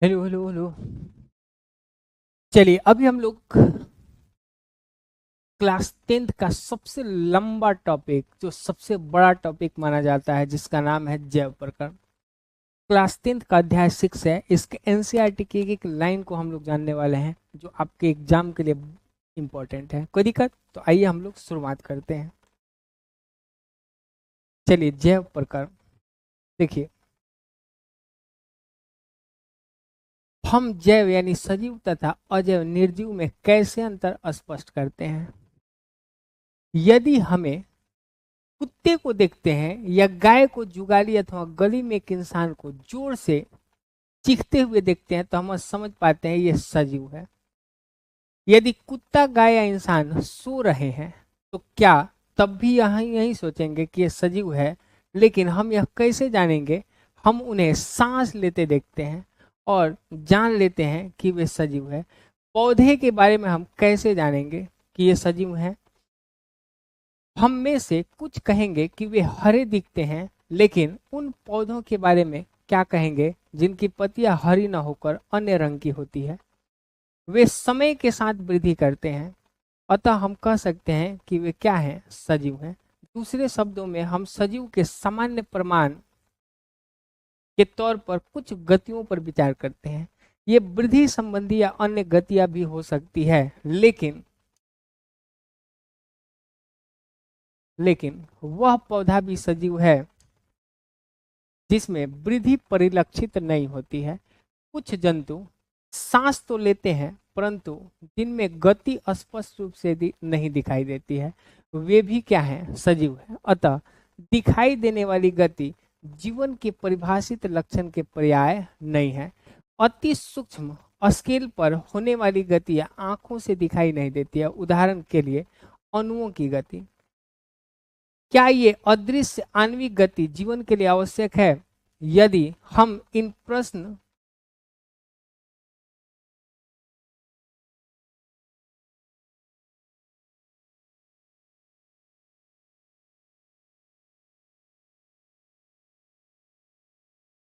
Hello hello hello. चलिए अभी हम लोग क्लास 10th का सबसे लंबा टॉपिक, जो सबसे बड़ा टॉपिक माना जाता है, जिसका नाम है जैव प्रकरण। क्लास 10th का अध्याय 6 है। इसके एनसीईआरटी की एक एक लाइन को हम लोग जानने वाले हैं, जो आपके एग्जाम के लिए इंपॉर्टेंट है। कोई दिक्कत? तो आइए हम लोग शुरुआत करते हैं। चलिए, जैव प्रकरण देखिए। हम जैव यानी सजीव तथा अजैव निर्जीव में कैसे अंतर स्पष्ट करते हैं। यदि हमें कुत्ते को देखते हैं या गाय को जुगाली अथवा गली में एक इंसान को जोर से चीखते हुए देखते हैं, तो हम समझ पाते हैं ये सजीव है। यदि कुत्ता, गाय या इंसान सो रहे हैं तो क्या तब भी यही यही सोचेंगे कि ये सजीव है। लेकिन हम यह कैसे जानेंगे? हम उन्हें सांस लेते देखते हैं और जान लेते हैं कि वे सजीव है। पौधे के बारे में हम कैसे जानेंगे कि ये सजीव है? हम में से कुछ कहेंगे कि वे हरे दिखते हैं, लेकिन उन पौधों के बारे में क्या कहेंगे जिनकी पत्तियां हरी न होकर अन्य रंग की होती है? वे समय के साथ वृद्धि करते हैं, अतः हम कह सकते हैं कि वे क्या हैं? सजीव हैं। दूसरे शब्दों में, हम सजीव के सामान्य प्रमाण के तौर पर कुछ गतियों पर विचार करते हैं। ये वृद्धि संबंधी या अन्य गतियां भी हो सकती है, लेकिन वह पौधा भी सजीव है जिसमें वृद्धि परिलक्षित नहीं होती है। कुछ जंतु सांस तो लेते हैं, परंतु जिनमें गति स्पष्ट रूप से नहीं दिखाई देती है, वे भी क्या हैं? सजीव है। अतः दिखाई देने वाली गति जीवन के परिभाषित लक्षण के पर्याय नहीं है। अति सूक्ष्म स्केल पर होने वाली गतियां आंखों से दिखाई नहीं देती है। उदाहरण के लिए, अणुओं की गति। क्या ये अदृश्य आणविक गति जीवन के लिए आवश्यक है? यदि हम इन प्रश्न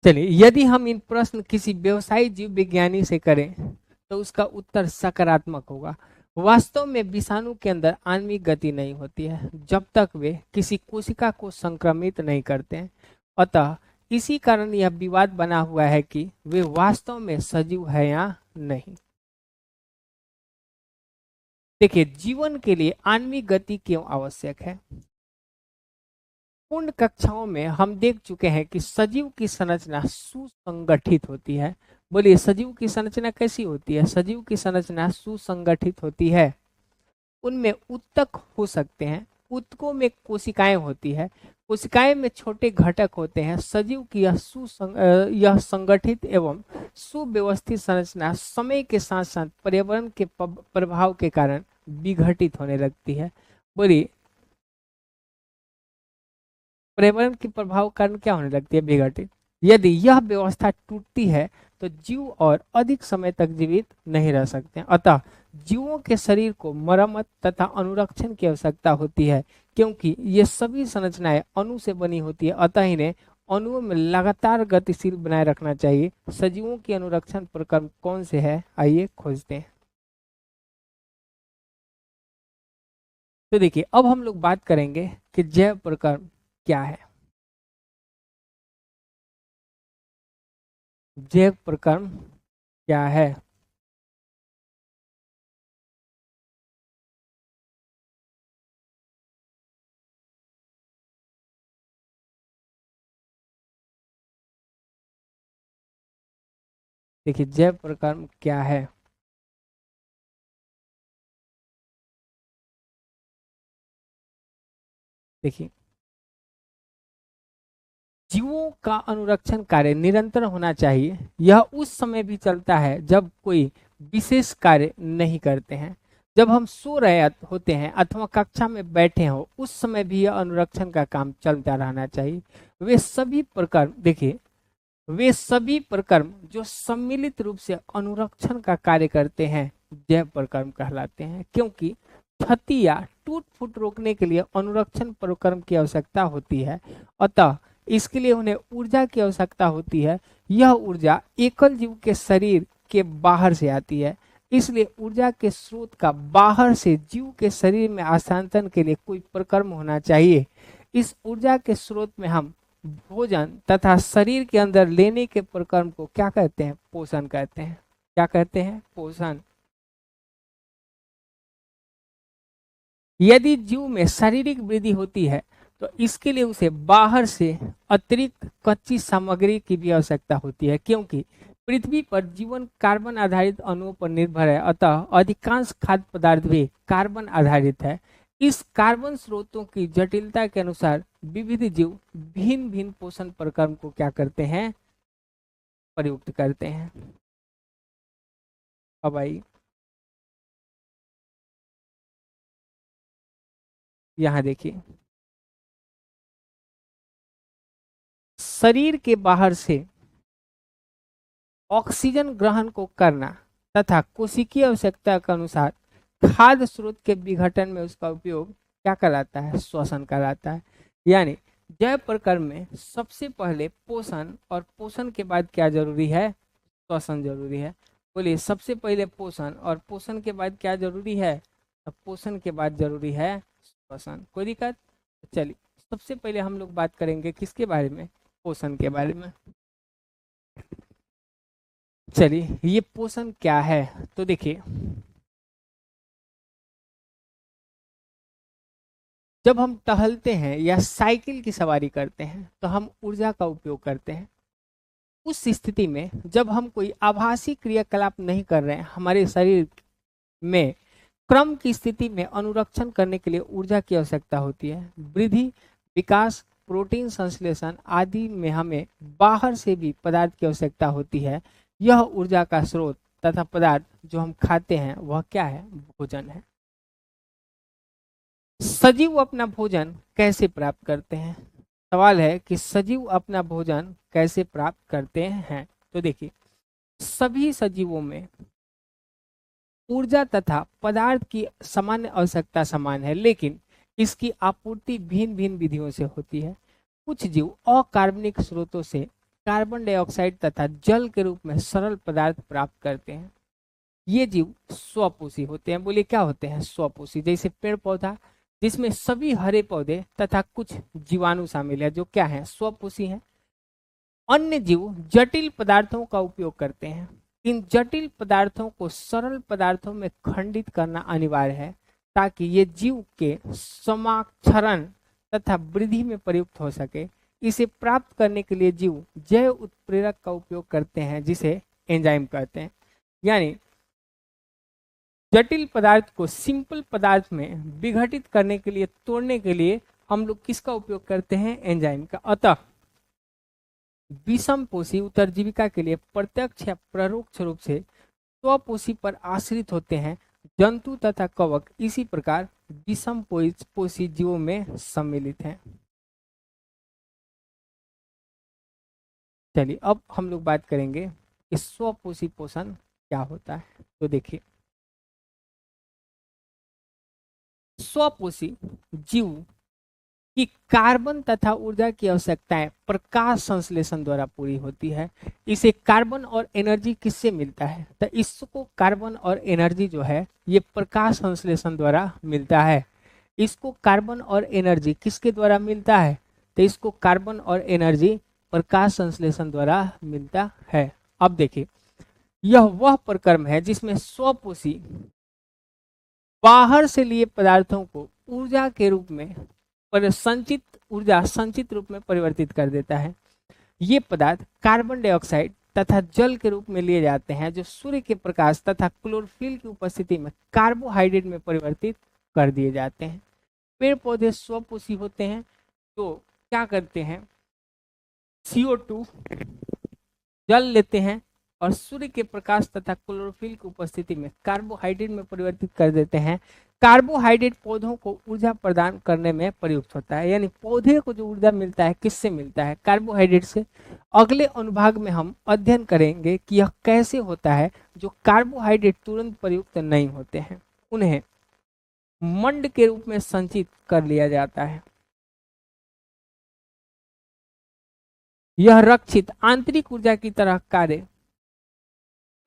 चलिए, यदि हम इन प्रश्न किसी व्यवसायी जीव विज्ञानी से करें तो उसका उत्तर सकारात्मक होगा। वास्तव में विषाणु के अंदर आणविक गति नहीं होती है जब तक वे किसी कोशिका को संक्रमित नहीं करते हैं। अतः इसी कारण यह विवाद बना हुआ है कि वे वास्तव में सजीव है या नहीं। देखिए, जीवन के लिए आणविक गति क्यों आवश्यक है? पूर्ण कक्षाओं में हम देख चुके हैं कि सजीव की संरचना सुसंगठित होती है। बोलिए, सजीव की संरचना कैसी होती है? सजीव की संरचना सुसंगठित होती है। उनमें ऊतक हो सकते हैं, ऊतकों में कोशिकाएं होती है, कोशिकाएं में छोटे घटक होते हैं। सजीव की यह संगठित एवं सुव्यवस्थित संरचना समय के साथ साथ पर्यावरण के प्रभाव के कारण विघटित होने लगती है। बोलिए, पर्यावरण के प्रभाव के कारण क्या होने लगती है? विघटित। यदि यह व्यवस्था टूटती है तो जीव और अधिक समय तक जीवित नहीं रह सकते हैं। अतः जीवों के शरीर को मरम्मत तथा अनुरक्षण की आवश्यकता होती है, क्योंकि ये सभी संरचनाएं अणु से बनी होती है। अतः इन्हें अणुओं में लगातार गतिशील बनाए रखना चाहिए। सजीवों की अनुरक्षण प्रक्रम कौन से है? आइए खोजते हैं। तो देखिए, अब हम लोग बात करेंगे कि जैव प्रक्रम क्या है। जैव प्रक्रम क्या है? देखिए, जैव प्रक्रम क्या है? देखिए, जीवों का अनुरक्षण कार्य निरंतर होना चाहिए। यह उस समय भी चलता है जब कोई विशेष कार्य नहीं करते हैं। जब हम सो रहे होते हैं अथवा कक्षा में बैठे हो, उस समय भी यह अनुरक्षण का काम चलता रहना चाहिए। वे सभी प्रकर्म देखिए, वे सभी प्रकर्म जो सम्मिलित रूप से अनुरक्षण का कार्य करते हैं, जैव प्रकर्म कहलाते हैं। क्योंकि क्षति या टूट फूट रोकने के लिए अनुरक्षण प्रकर्म की आवश्यकता होती है। अतः इसके लिए उन्हें ऊर्जा की आवश्यकता होती है। यह ऊर्जा एकल जीव के शरीर के बाहर से आती है, इसलिए ऊर्जा के स्रोत का बाहर से जीव के शरीर में हस्तांतरण के लिए कोई प्रक्रम होना चाहिए। इस ऊर्जा के स्रोत में हम भोजन तथा शरीर के अंदर लेने के प्रक्रम को क्या कहते हैं? पोषण कहते हैं। क्या कहते हैं? पोषण। यदि जीव में शारीरिक वृद्धि होती है तो इसके लिए उसे बाहर से अतिरिक्त कच्ची सामग्री की भी आवश्यकता होती है, क्योंकि पृथ्वी पर जीवन कार्बन आधारित अणुओं पर निर्भर है, अतः अधिकांश खाद्य पदार्थ भी कार्बन आधारित है। इस कार्बन स्रोतों की जटिलता के अनुसार विविध जीव भिन्न भिन्न पोषण प्रक्रम को क्या करते हैं? प्रयुक्त करते हैं। अब आई यहाँ देखिए, शरीर के बाहर से ऑक्सीजन ग्रहण को करना तथा कोशिकीय आवश्यकता के अनुसार खाद्य स्रोत के विघटन में उसका उपयोग क्या कराता है? श्वसन कराता है। यानी जैव प्रक्रम में सबसे पहले पोषण, और पोषण के बाद क्या जरूरी है? श्वसन जरूरी है। बोलिए, सबसे पहले पोषण और पोषण के बाद क्या जरूरी है? अब पोषण के बाद जरूरी है श्वसन। कोई दिक्कत? चलिए, सबसे पहले हम लोग बात करेंगे किसके बारे में? पोषण के बारे में। चलिए, ये पोषण क्या है? तो देखिए, जब हम टहलते हैं या साइकिल की सवारी करते हैं तो हम ऊर्जा का उपयोग करते हैं। उस स्थिति में जब हम कोई आभासी क्रियाकलाप नहीं कर रहे हैं, हमारे शरीर में क्रम की स्थिति में अनुरक्षण करने के लिए ऊर्जा की आवश्यकता होती है। वृद्धि, विकास, प्रोटीन संश्लेषण आदि में हमें बाहर से भी पदार्थ की आवश्यकता होती है। यह ऊर्जा का स्रोत तथा पदार्थ जो हम खाते हैं वह क्या है? भोजन है। सजीव अपना भोजन कैसे प्राप्त करते हैं? सवाल है कि सजीव अपना भोजन कैसे प्राप्त करते हैं। तो देखिए, सभी सजीवों में ऊर्जा तथा पदार्थ की सामान्य आवश्यकता समान है, लेकिन इसकी आपूर्ति भिन्न भिन्न विधियों से होती है। कुछ जीव अकार्बनिक स्रोतों से कार्बन डाइऑक्साइड तथा जल के रूप में सरल पदार्थ प्राप्त करते हैं। ये जीव स्वपोषी होते हैं। बोलिए, क्या होते हैं? स्वपोषी। जैसे पेड़ पौधा, जिसमें सभी हरे पौधे तथा कुछ जीवाणु शामिल है जो क्या है? स्वपोषी हैं। अन्य जीव जटिल पदार्थों का उपयोग करते हैं। इन जटिल पदार्थों को सरल पदार्थों में खंडित करना अनिवार्य है ताकि ये जीव के समाक्षरण तथा वृद्धि में प्रयुक्त हो सके। इसे प्राप्त करने के लिए जीव जैव उत्प्रेरक का उपयोग करते हैं, जिसे एंजाइम कहते हैं। यानी जटिल पदार्थ को सिंपल पदार्थ में विघटित करने के लिए, तोड़ने के लिए हम लोग किसका उपयोग करते हैं? एंजाइम का। अतः विषमपोषी उत्तरजीविका के लिए प्रत्यक्ष या परोक्ष रूप से स्वपोषी पर आश्रित होते हैं। जंतु तथा कवक इसी प्रकार विषमपोषी जीवों में सम्मिलित हैं। चलिए, अब हम लोग बात करेंगे कि स्वपोषी पोषण क्या होता है। तो देखिए, स्वपोषी जीव की कार्बन तथा ऊर्जा की आवश्यकताएं प्रकाश संश्लेषण द्वारा पूरी होती है। इसे कार्बन और एनर्जी किससे मिलता है? तो इसको कार्बन और एनर्जी जो है ये प्रकाश संश्लेषण द्वारा मिलता है। इसको कार्बन और एनर्जी किसके द्वारा मिलता है? तो इसको कार्बन और एनर्जी प्रकाश संश्लेषण द्वारा मिलता है। अब देखिए, यह वह प्रक्रम है जिसमें स्वपोषी बाहर से लिए पदार्थों को ऊर्जा के रूप में संचित ऊर्जा संचित रूप में परिवर्तित कर देता है। ये पदार्थ कार्बन डाइऑक्साइड तथा जल के रूप में लिए जाते हैं, जो सूर्य के प्रकाश तथा क्लोरोफिल की उपस्थिति में कार्बोहाइड्रेट में परिवर्तित कर दिए जाते हैं। पेड़ पौधे स्वपोषी होते हैं, तो क्या करते हैं? CO2 जल लेते हैं और सूर्य के प्रकाश तथा क्लोरोफिल की उपस्थिति में कार्बोहाइड्रेट में परिवर्तित कर देते हैं। कार्बोहाइड्रेट पौधों को ऊर्जा प्रदान करने में प्रयुक्त होता है। यानी पौधे को जो ऊर्जा मिलता है किससे मिलता है? कार्बोहाइड्रेट से। अगले अनुभाग में हम अध्ययन करेंगे कि यह कैसे होता है जो कार्बोहाइड्रेट तुरंत प्रयुक्त नहीं होते हैं, उन्हें मंड के रूप में संचित कर लिया जाता है। यह रक्षित आंतरिक ऊर्जा की तरह कार्य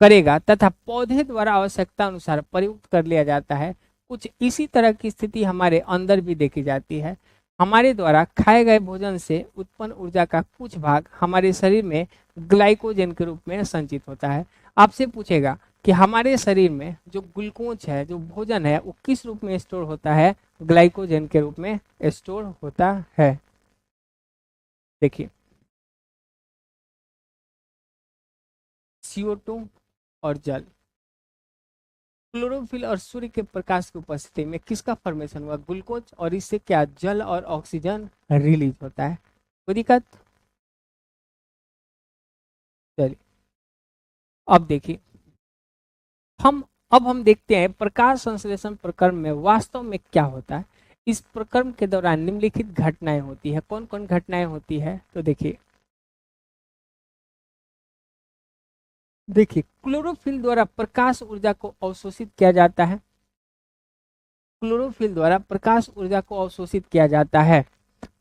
करेगा तथा पौधे द्वारा आवश्यकता अनुसार प्रयुक्त कर लिया जाता है। कुछ इसी तरह की स्थिति हमारे अंदर भी देखी जाती है। हमारे द्वारा खाए गए भोजन से उत्पन्न ऊर्जा का कुछ भाग हमारे शरीर में ग्लाइकोजन के रूप में संचित होता है। आपसे पूछेगा कि हमारे शरीर में जो ग्लूकोज है, जो भोजन है, वो किस रूप में स्टोर होता है? ग्लाइकोजन के रूप में स्टोर होता है। देखिए, CO2 और जल, क्लोरोफिल और सूर्य के प्रकाश की उपस्थिति में किसका फॉर्मेशन हुआ? ग्लूकोज, और इससे क्या जल और ऑक्सीजन रिलीज होता है। कोई दिक्कत? चलिए, अब देखिए, हम अब हम देखते हैं प्रकाश संश्लेषण प्रक्रम में वास्तव में क्या होता है। इस प्रक्रम के दौरान निम्नलिखित घटनाएं होती है। कौन कौन घटनाएं होती है? तो देखिए, क्लोरोफिल द्वारा प्रकाश ऊर्जा को अवशोषित किया जाता है। क्लोरोफिल द्वारा प्रकाश ऊर्जा को अवशोषित किया जाता है।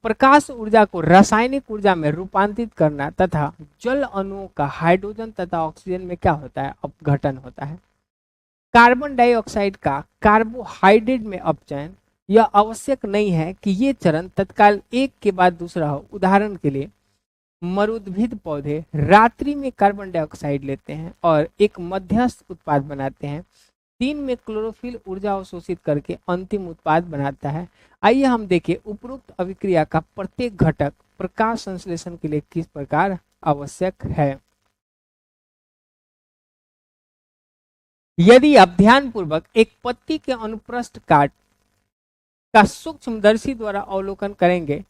प्रकाश ऊर्जा को रासायनिक ऊर्जा में रूपांतरित करना तथा जल अणुओं का हाइड्रोजन तथा ऑक्सीजन में क्या होता है? अपघटन होता है। कार्बन डाइऑक्साइड का कार्बोहाइड्रेट में अपचयन, यह आवश्यक नहीं है कि ये चरण तत्काल एक के बाद दूसरा हो। उदाहरण के लिए, मरुद्भिद पौधे रात्रि में कार्बन डाइऑक्साइड लेते हैं और एक मध्यस्थ उत्पाद बनाते हैं। दिन में क्लोरोफिल ऊर्जा अवशोषित करके अंतिम उत्पाद बनाता है। आइए हम देखें उपरोक्त अभिक्रिया का प्रत्येक घटक प्रकाश संश्लेषण के लिए किस प्रकार आवश्यक है। यदि आप ध्यानपूर्वक एक पत्ती के अनुप्रस्थ काट का सूक्ष्मदर्शी द्वारा अवलोकन करेंगे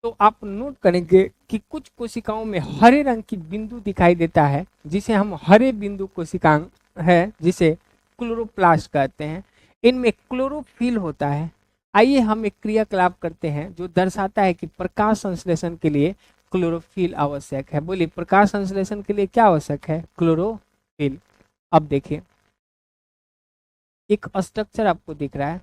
तो आप नोट करेंगे कि कुछ कोशिकाओं में हरे रंग की बिंदु दिखाई देता है, जिसे हम हरे बिंदु कोशिकांग है, जिसे क्लोरोप्लास्ट कहते हैं। इनमें क्लोरोफिल होता है। आइए हम एक क्रियाकलाप करते हैं जो दर्शाता है कि प्रकाश संश्लेषण के लिए क्लोरोफिल आवश्यक है। बोलिए, प्रकाश संश्लेषण के लिए क्या आवश्यक है? क्लोरोफिल। अब देखिए, एक स्ट्रक्चर आपको दिख रहा है।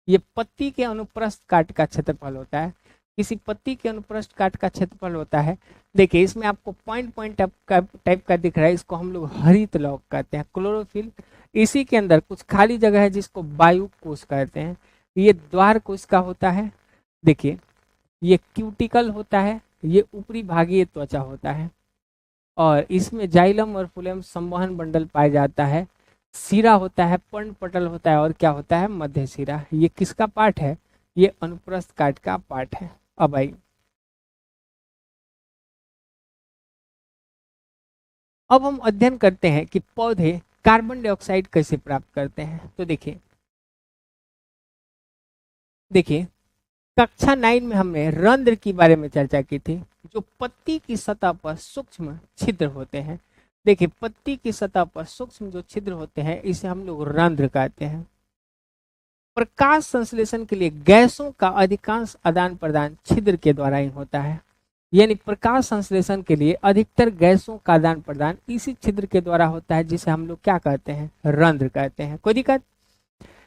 ये पत्ती के अनुप्रस्थ काट का क्षेत्रफल होता है। किसी पत्ती के अनुप्रस्थ काट का क्षेत्रफल होता है। देखिए, इसमें आपको पॉइंट पॉइंट टाइप का दिख रहा है, इसको हम लोग हरित लौक कहते हैं, क्लोरोफिल। इसी के अंदर कुछ खाली जगह है जिसको वायु कोश कहते हैं। ये द्वार कोश का होता है। देखिए, ये क्यूटिकल होता है, ये ऊपरी भागीय त्वचा होता है, और इसमें जाइलम और फुलेम संवहन मंडल पाया जाता है। सिरा होता है, पर्ण पटल होता है, और क्या होता है? मध्य सिरा। ये किसका पार्ट है? ये अनुप्रस्थ काट का पार्ट है। अब आई, अब हम अध्ययन करते हैं कि पौधे कार्बन डाइऑक्साइड कैसे प्राप्त करते हैं। तो देखिए, देखिए, कक्षा 9 में हमने रंध्र के बारे में चर्चा की थी, जो पत्ती की सतह पर सूक्ष्म छिद्र होते हैं। देखिए, पत्ती की सतह पर सूक्ष्म जो छिद्र होते हैं, इसे हम लोग रंध्र कहते हैं। प्रकाश संश्लेषण के लिए गैसों का अधिकांश आदान प्रदान छिद्र के द्वारा ही होता है। यानी प्रकाश संश्लेषण के लिए अधिकतर गैसों का आदान प्रदान इसी छिद्र के द्वारा होता है, जिसे हम लोग क्या कहते हैं? रंध्र कहते हैं। कोई दिक्कत?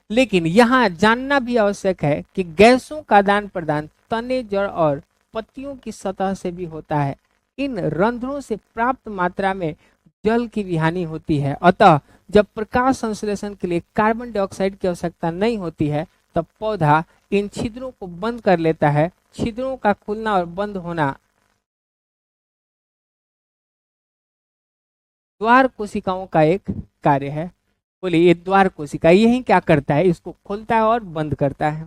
लेकिन यहाँ जानना भी आवश्यक है कि गैसों का आदान प्रदान तने, जड़ और पत्तियों की सतह से भी होता है। इन रंध्रों से प्राप्त मात्रा में जल की भी हानि होती है। अतः जब प्रकाश संश्लेषण के लिए कार्बन डाइऑक्साइड की आवश्यकता नहीं होती है, तब पौधा इन छिद्रों को बंद कर लेता है। छिद्रों का खुलना और बंद होना द्वार कोशिकाओं का एक कार्य है। बोलिए, ये द्वार कोशिका यही क्या करता है? इसको खोलता है और बंद करता है।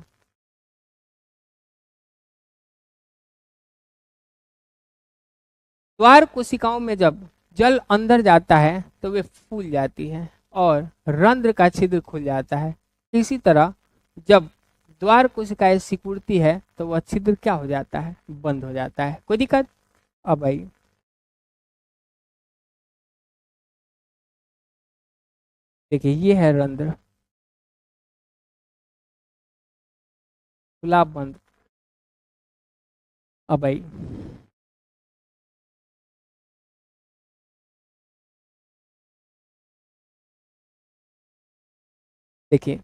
द्वार कोशिकाओं में जब जल अंदर जाता है तो वे फूल जाती है और रंध्र का छिद्र खुल जाता है। इसी तरह जब द्वार कोशिकाएं सिकुड़ती है तो वह छिद्र क्या हो जाता है? बंद हो जाता है। कोई दिक्कत? अब आई, देखिए, ये है रंध्र, खुला बंद। अब आई, देखिए,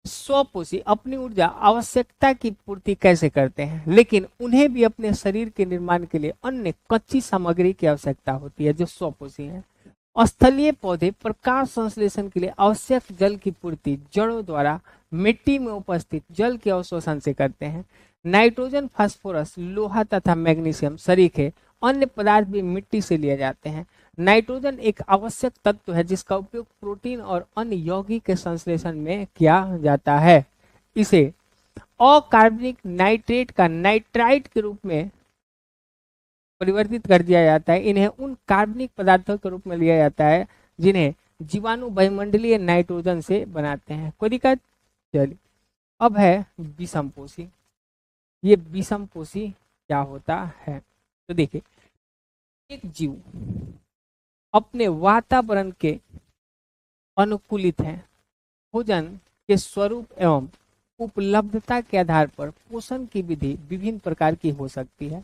स्वपोषी अपनी ऊर्जा आवश्यकता की पूर्ति कैसे करते हैं, लेकिन उन्हें भी अपने शरीर के निर्माण के लिए अन्य कच्ची सामग्री की आवश्यकता होती है जो स्वपोषी है। स्थलीय पौधे प्रकाश संश्लेषण के लिए आवश्यक जल की पूर्ति जड़ों द्वारा मिट्टी में उपस्थित जल के अवशोषण से करते हैं। नाइट्रोजन, फास्फोरस, लोहा तथा मैग्नीशियम सरीखे अन्य पदार्थ भी मिट्टी से लिए जाते हैं। नाइट्रोजन एक आवश्यक तत्व है जिसका उपयोग प्रोटीन और अन्य यौगिक के संश्लेषण में किया जाता है। इसे अकार्बनिक नाइट्रेट का नाइट्राइट के रूप में परिवर्तित कर दिया जाता है। इन्हें उन कार्बनिक पदार्थों के रूप में लिया जाता है जिन्हें जीवाणु वायुमंडलीय नाइट्रोजन से बनाते हैं। कोई दिक्कत? चलिए, अब है विषमपोषी। ये विषमपोषी क्या होता है? तो देखिए, एक जीव अपने वातावरण के अनुकूलित है। भोजन के स्वरूप एवं उपलब्धता के आधार पर पोषण की विधि विभिन्न प्रकार की हो सकती है।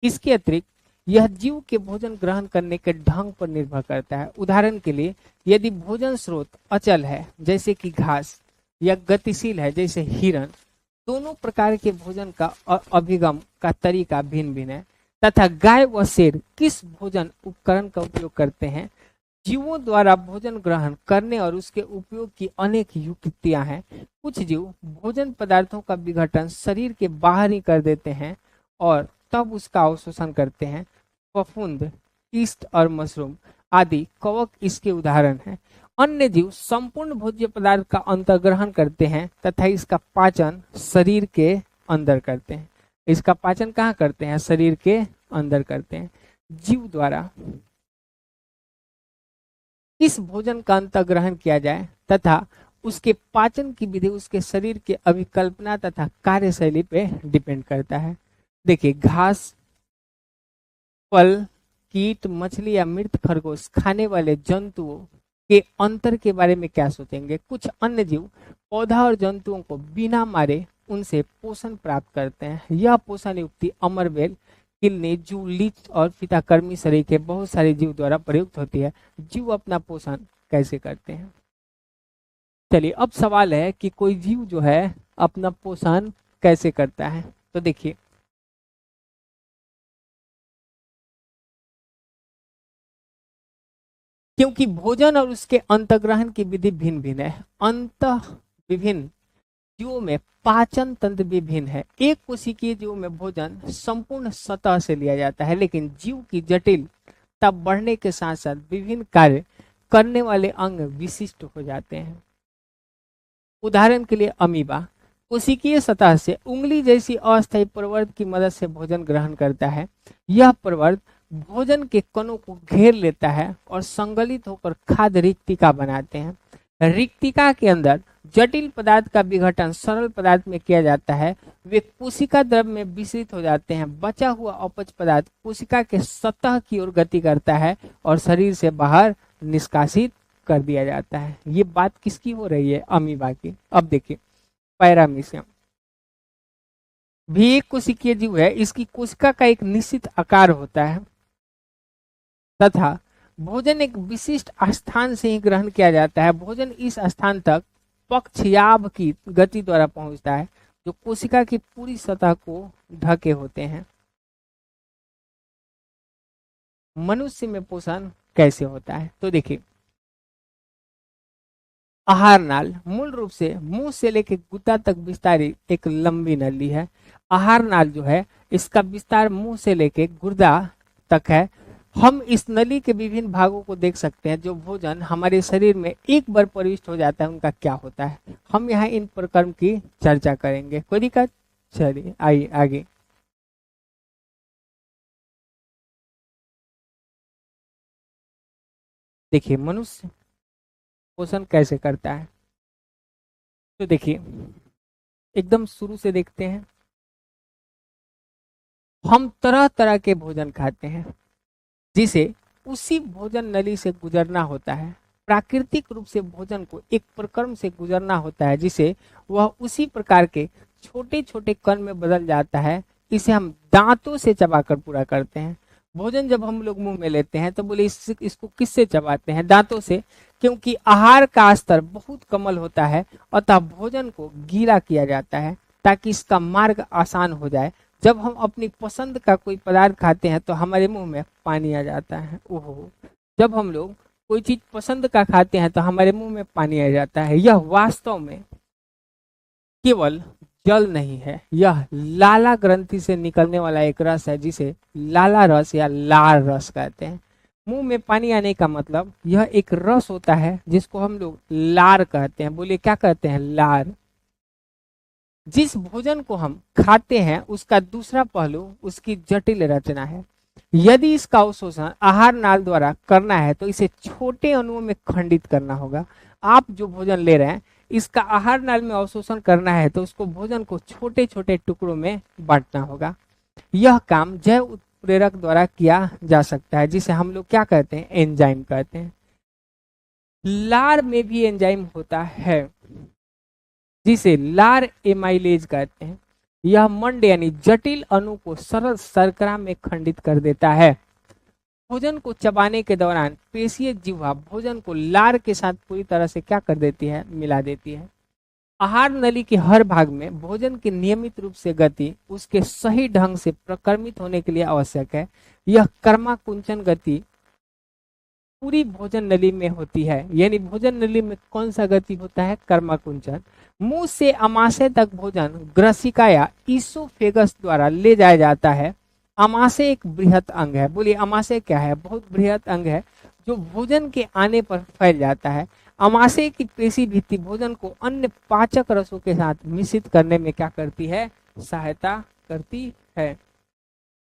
इसके अतिरिक्त यह जीव के भोजन ग्रहण करने के ढंग पर निर्भर करता है। उदाहरण के लिए, यदि भोजन स्रोत अचल है जैसे कि घास या गतिशील है जैसे हिरण, दोनों प्रकार के भोजन का अभिगम का तरीका भिन्न भिन्न है। तथा गाय व शेर किस भोजन उपकरण का उपयोग करते हैं। जीवों द्वारा भोजन ग्रहण करने और उसके उपयोग की अनेक युक्तियां हैं। कुछ जीव भोजन पदार्थों का विघटन शरीर के बाहर ही कर देते हैं और तब उसका अवशोषण करते हैं। फफूंद, ईस्ट और मशरूम आदि कवक इसके उदाहरण हैं। अन्य जीव संपूर्ण भोज्य पदार्थ का अंतर्ग्रहण करते हैं तथा इसका पाचन शरीर के अंदर करते हैं। इसका पाचन कहाँ करते हैं? शरीर के अंदर करते हैं। जीव द्वारा किस भोजन का अंतर्ग्रहण किया जाए तथा उसके पाचन की विधि उसके शरीर के अभिकल्पना तथा कार्यशैली पे डिपेंड करता है। देखिए, घास, फल, कीट, मछली या मृत खरगोश खाने वाले जंतुओं के अंतर के बारे में क्या सोचेंगे? कुछ अन्य जीव पौधा और जंतुओं को बिना मारे उनसे पोषण प्राप्त करते हैं। यह पोषण युक्ति अमरबेल, किलनी, जू, लीच और फीताकर्मी सरीखे बहुत सारे जीव द्वारा प्रयुक्त होती है। जीव अपना पोषण कैसे करते हैं? चलिए, अब सवाल है कि कोई जीव जो है अपना पोषण कैसे करता है। तो देखिए, क्योंकि भोजन और उसके अंतग्रहण की विधि भिन्न भिन्न है, अंत विभिन्न जीवों में पाचन तंत्र भी भिन्न है। एक कोशिकीय जीव में भोजन संपूर्ण सतह से लिया जाता है, लेकिन जीव की जटिलता बढ़ने के साथ साथ विभिन्न कार्य करने वाले अंग विशिष्ट हो जाते हैं। उदाहरण के लिए, अमीबा कोशिकीय सतह से उंगली जैसी अस्थायी प्रवर्त की मदद से भोजन ग्रहण करता है। यह प्रवर्त भोजन के कणों को घेर लेता है और संगलित होकर खाद्य रिक्तिका बनाते हैं। रिक्तिका के अंदर जटिल पदार्थ का विघटन सरल पदार्थ में किया जाता है। वे कोशिका द्रव में विसरित हो जाते हैं। बचा हुआ अपच पदार्थ कोशिका के सतह की ओर गति करता है और शरीर से बाहर निष्कासित कर दिया जाता है। ये बात किसकी हो रही है? अमीबा की। अब देखिए, पैरामीशियम भी एक कोशिकीय जीव है। इसकी कोशिका का एक निश्चित आकार होता है तथा भोजन एक विशिष्ट स्थान से ही ग्रहण किया जाता है। भोजन इस स्थान तक पक्षयाभ की गति द्वारा पहुंचता है जो कोशिका की पूरी सतह को ढके होते हैं। मनुष्य में पोषण कैसे होता है? तो देखिए, आहार नाल मूल रूप से मुंह से लेकर गुदा तक विस्तारित एक लंबी नली है। आहार नाल जो है इसका विस्तार मुंह से लेकर गुर्दा तक है। हम इस नली के विभिन्न भागों को देख सकते हैं। जो भोजन हमारे शरीर में एक बार प्रविष्ट हो जाता है उनका क्या होता है, हम यहाँ इन प्रकरण की चर्चा करेंगे। कोई दिक्कत? चलिए आइए आगे। देखिए, मनुष्य पोषण कैसे करता है। तो देखिए, एकदम शुरू से देखते हैं। हम तरह तरह के भोजन खाते हैं जिसे उसी भोजन नली से गुजरना होता है। प्राकृतिक रूप से भोजन को एक प्रक्रम से गुजरना होता है जिसे वह उसी प्रकार के छोटे छोटे कण में बदल जाता है। इसे हम दांतों से चबाकर पूरा करते हैं। भोजन जब हम लोग मुंह में लेते हैं तो बोले इसको किससे चबाते हैं? दांतों से, क्योंकि आहार का स्तर बहुत कमल होता है, अतः भोजन को गीला किया जाता है ताकि इसका मार्ग आसान हो जाए। जब हम अपनी पसंद का कोई पदार्थ खाते हैं तो हमारे मुंह में पानी आ जाता है। ओहो, जब हम लोग कोई चीज पसंद का खाते हैं तो हमारे मुंह में पानी आ जाता है। यह वास्तव में केवल जल नहीं है, यह लाला ग्रंथि से निकलने वाला एक रस है जिसे लाला रस या लार रस कहते हैं। मुंह में पानी आने का मतलब यह एक रस होता है जिसको हम लोग लार कहते हैं। बोलिए क्या कहते हैं? लार। जिस भोजन को हम खाते हैं उसका दूसरा पहलू उसकी जटिल रचना है। यदि इसका अवशोषण आहार नाल द्वारा करना है तो इसे छोटे अणुओं में खंडित करना होगा। आप जो भोजन ले रहे हैं इसका आहार नाल में अवशोषण करना है तो उसको भोजन को छोटे छोटे टुकड़ों में बांटना होगा। यह काम जैव उत्प्रेरक द्वारा किया जा सकता है जिसे हम लोग क्या कहते हैं? एंजाइम कहते हैं। लार में भी एंजाइम होता है जिसे लार एमाइलेज कहते हैं। यह मंड यानी जटिल अणु को सरल शर्करा में खंडित कर देता है। भोजन को चबाने के दौरान पेशीय जिह्वा भोजन को लार के साथ पूरी तरह से क्या कर देती है? मिला देती है। आहार नली के हर भाग में भोजन की नियमित रूप से गति उसके सही ढंग से प्रक्रमित होने के लिए आवश्यक है। यह कर्माकुंचन गति पूरी भोजन नली में होती है। यानी भोजन नली में कौन सा गति होता है? कर्माकुंचन। मुंह से अमाशय तक भोजन ग्रसिका या ईसोफेगस द्वारा ले जाया जाता है। अमाशय एक बृहत अंग है। बोलिए अमाशय क्या है? बहुत बृहत अंग है जो भोजन के आने पर फैल जाता है। अमाशय की पेशी भित्ति भोजन को अन्य पाचक रसों के साथ मिश्रित करने में क्या करती है? सहायता करती है।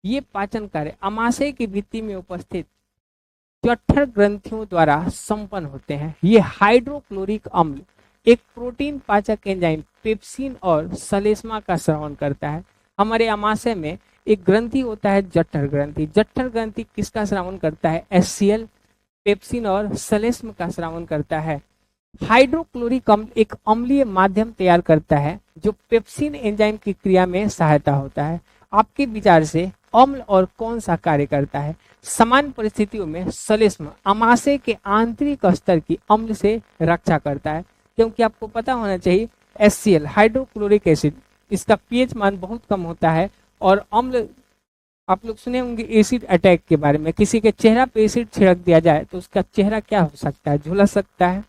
ये पाचन कार्य अमाशय की भित्ति में उपस्थित जठर ग्रंथियों द्वारा संपन्न होते हैं। ये हाइड्रोक्लोरिक अम्ल एक प्रोटीन पाचक एंजाइम पेप्सिन और सलेस्मा का स्रावन करता है। हमारे अमाशय में एक ग्रंथि होता है जठर ग्रंथि। जठर ग्रंथि किसका स्रावन करता है? HCl, पेप्सिन और सलेस्म का स्रावन करता है। हाइड्रोक्लोरिक अम्ल एक अम्लीय माध्यम तैयार करता है जो पेप्सिन एंजाइम की क्रिया में सहायता होता है। आपके विचार से अम्ल और कौन सा कार्य करता है? समान परिस्थितियों में सलेस्म अमाशय के आंतरिक स्तर की अम्ल से रक्षा करता है, क्योंकि आपको पता होना चाहिए HCl हाइड्रोक्लोरिक एसिड इसका pH मान बहुत कम होता है। और अम्ल आप लोग सुने होंगे एसिड अटैक के बारे में। किसी के चेहरा पे एसिड छिड़क दिया जाए तो उसका चेहरा क्या हो सकता है? झुलस सकता है।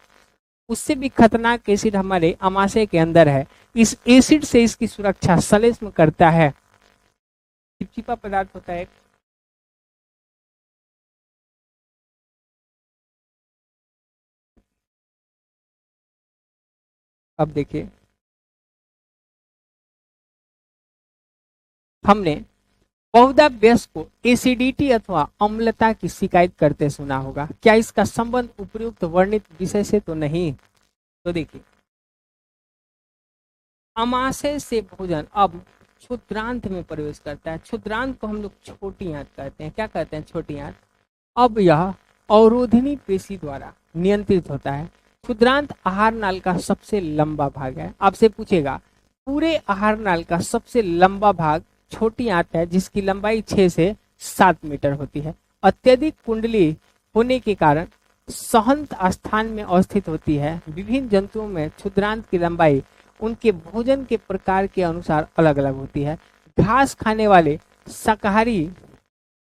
उससे भी खतरनाक एसिड हमारे अमाशय के अंदर है। इस एसिड से इसकी सुरक्षा सलेस्म करता है। चिपचिपा पदार्थ होता है। अब देखिए, हमने बहुधा वयस्क को एसिडिटी अथवा अम्लता की शिकायत करते सुना होगा। क्या इसका संबंध उपयुक्त वर्णित विषय से तो नहीं? तो देखिए, अमाशय से भोजन अब क्षुद्रांत में प्रवेश करता है। क्षुद्रांत को हम लोग छोटी आंत कहते हैं। क्या कहते हैं? छोटी आंत। अब यह अवरोधिनी पेशी द्वारा नियंत्रित होता है। क्षुद्रांत आहार नाल का सबसे लंबा भाग है। आपसे पूछेगा पूरे आहार नाल का सबसे लंबा भाग छोटी आंत है जिसकी लंबाई 6 से 7 मीटर होती है। अत्यधिक कुंडली होने के कारण सहंत स्थान में अवस्थित होती है। विभिन्न जंतुओं में क्षुद्रांत की लंबाई उनके भोजन के प्रकार के अनुसार अलग अलग होती है। घास खाने वाले शाकाहारी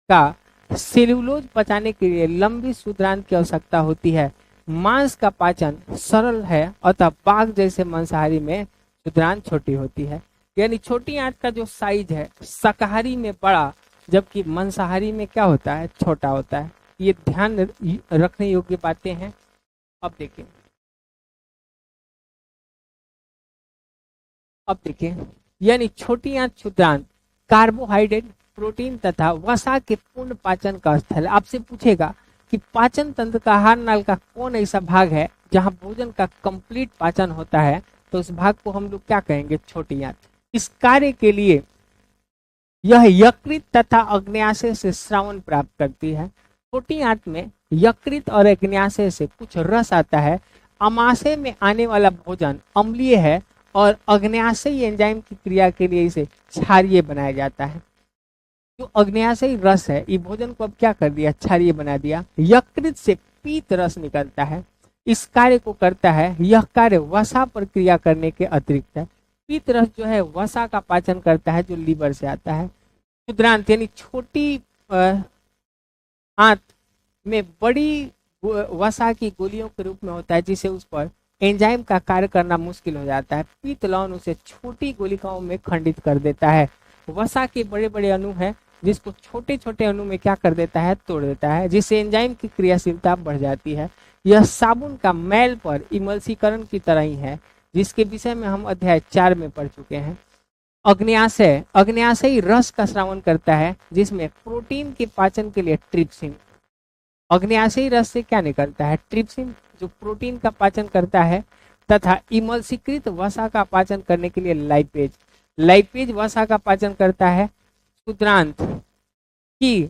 का सेल्यूलोज पचाने के लिए लंबी क्षुद्रांत की आवश्यकता होती है। मांस का पाचन सरल है, अतः बाघ जैसे मांसाहारी में क्षुद्रांत छोटी होती है। यानी छोटी आंत का जो साइज है शाकाहारी में बड़ा, जबकि मांसाहारी में क्या होता है? छोटा होता है। ये ध्यान रखने योग्य बातें हैं। अब देखिए, यानी छोटी आंत क्षुद्रांत कार्बोहाइड्रेट, प्रोटीन तथा वसा के पूर्ण पाचन का स्थल। आपसे पूछेगा कि पाचन तंत्र का आहार नाल का कौन ऐसा भाग है जहां भोजन का कंप्लीट पाचन होता है? तो उस भाग को हम लोग क्या कहेंगे? छोटी आंत। इस कार्य के लिए यह यकृत तथा अग्न्याशय से स्रावन प्राप्त करती है। छोटी आंत में यकृत और अग्न्याशय से कुछ रस आता है। अमाशय में आने वाला भोजन अम्लीय है और अग्न्याशयी एंजाइम की क्रिया के लिए इसे क्षारीय बनाया जाता है। जो अग्न्याशयी रस है ये भोजन को अब क्या कर दिया, क्षारीय बना दिया। यकृत से पीत रस निकलता है, इस कार्य को करता है। यह कार्य वसा पर क्रिया करने के अतिरिक्त है। पीत रस जो है वसा का पाचन करता है जो लीवर से आता है। क्षुद्रांत यानी छोटी आंत में बड़ी वसा की गोलियों के रूप में होता है, जिसे उस पर एंजाइम का कार्य करना मुश्किल हो जाता है। पीत लवण उसे छोटी गोलिकाओं में खंडित कर देता है। वसा के बड़े बड़े अणु हैं जिसको छोटे छोटे अणु में क्या कर देता है, तोड़ देता है, जिससे एंजाइम की क्रियाशीलता बढ़ जाती है। यह साबुन का मैल पर इमल्सीकरण की तरह ही है, जिसके विषय में हम अध्याय 4 में पढ़ चुके हैं। अग्न्याशय, अग्न्याशयी रस का स्रावन करता है जिसमें प्रोटीन के पाचन के लिए ट्रिप्सिन। अग्न्याशयी रस से क्या निकलता है, ट्रिप्सिन, जो प्रोटीन का पाचन करता है, तथा इमल्सीकृत वसा का पाचन करने के लिए लाइपेज, लाइपेज वसा का पाचन करता है। क्षुद्रांत की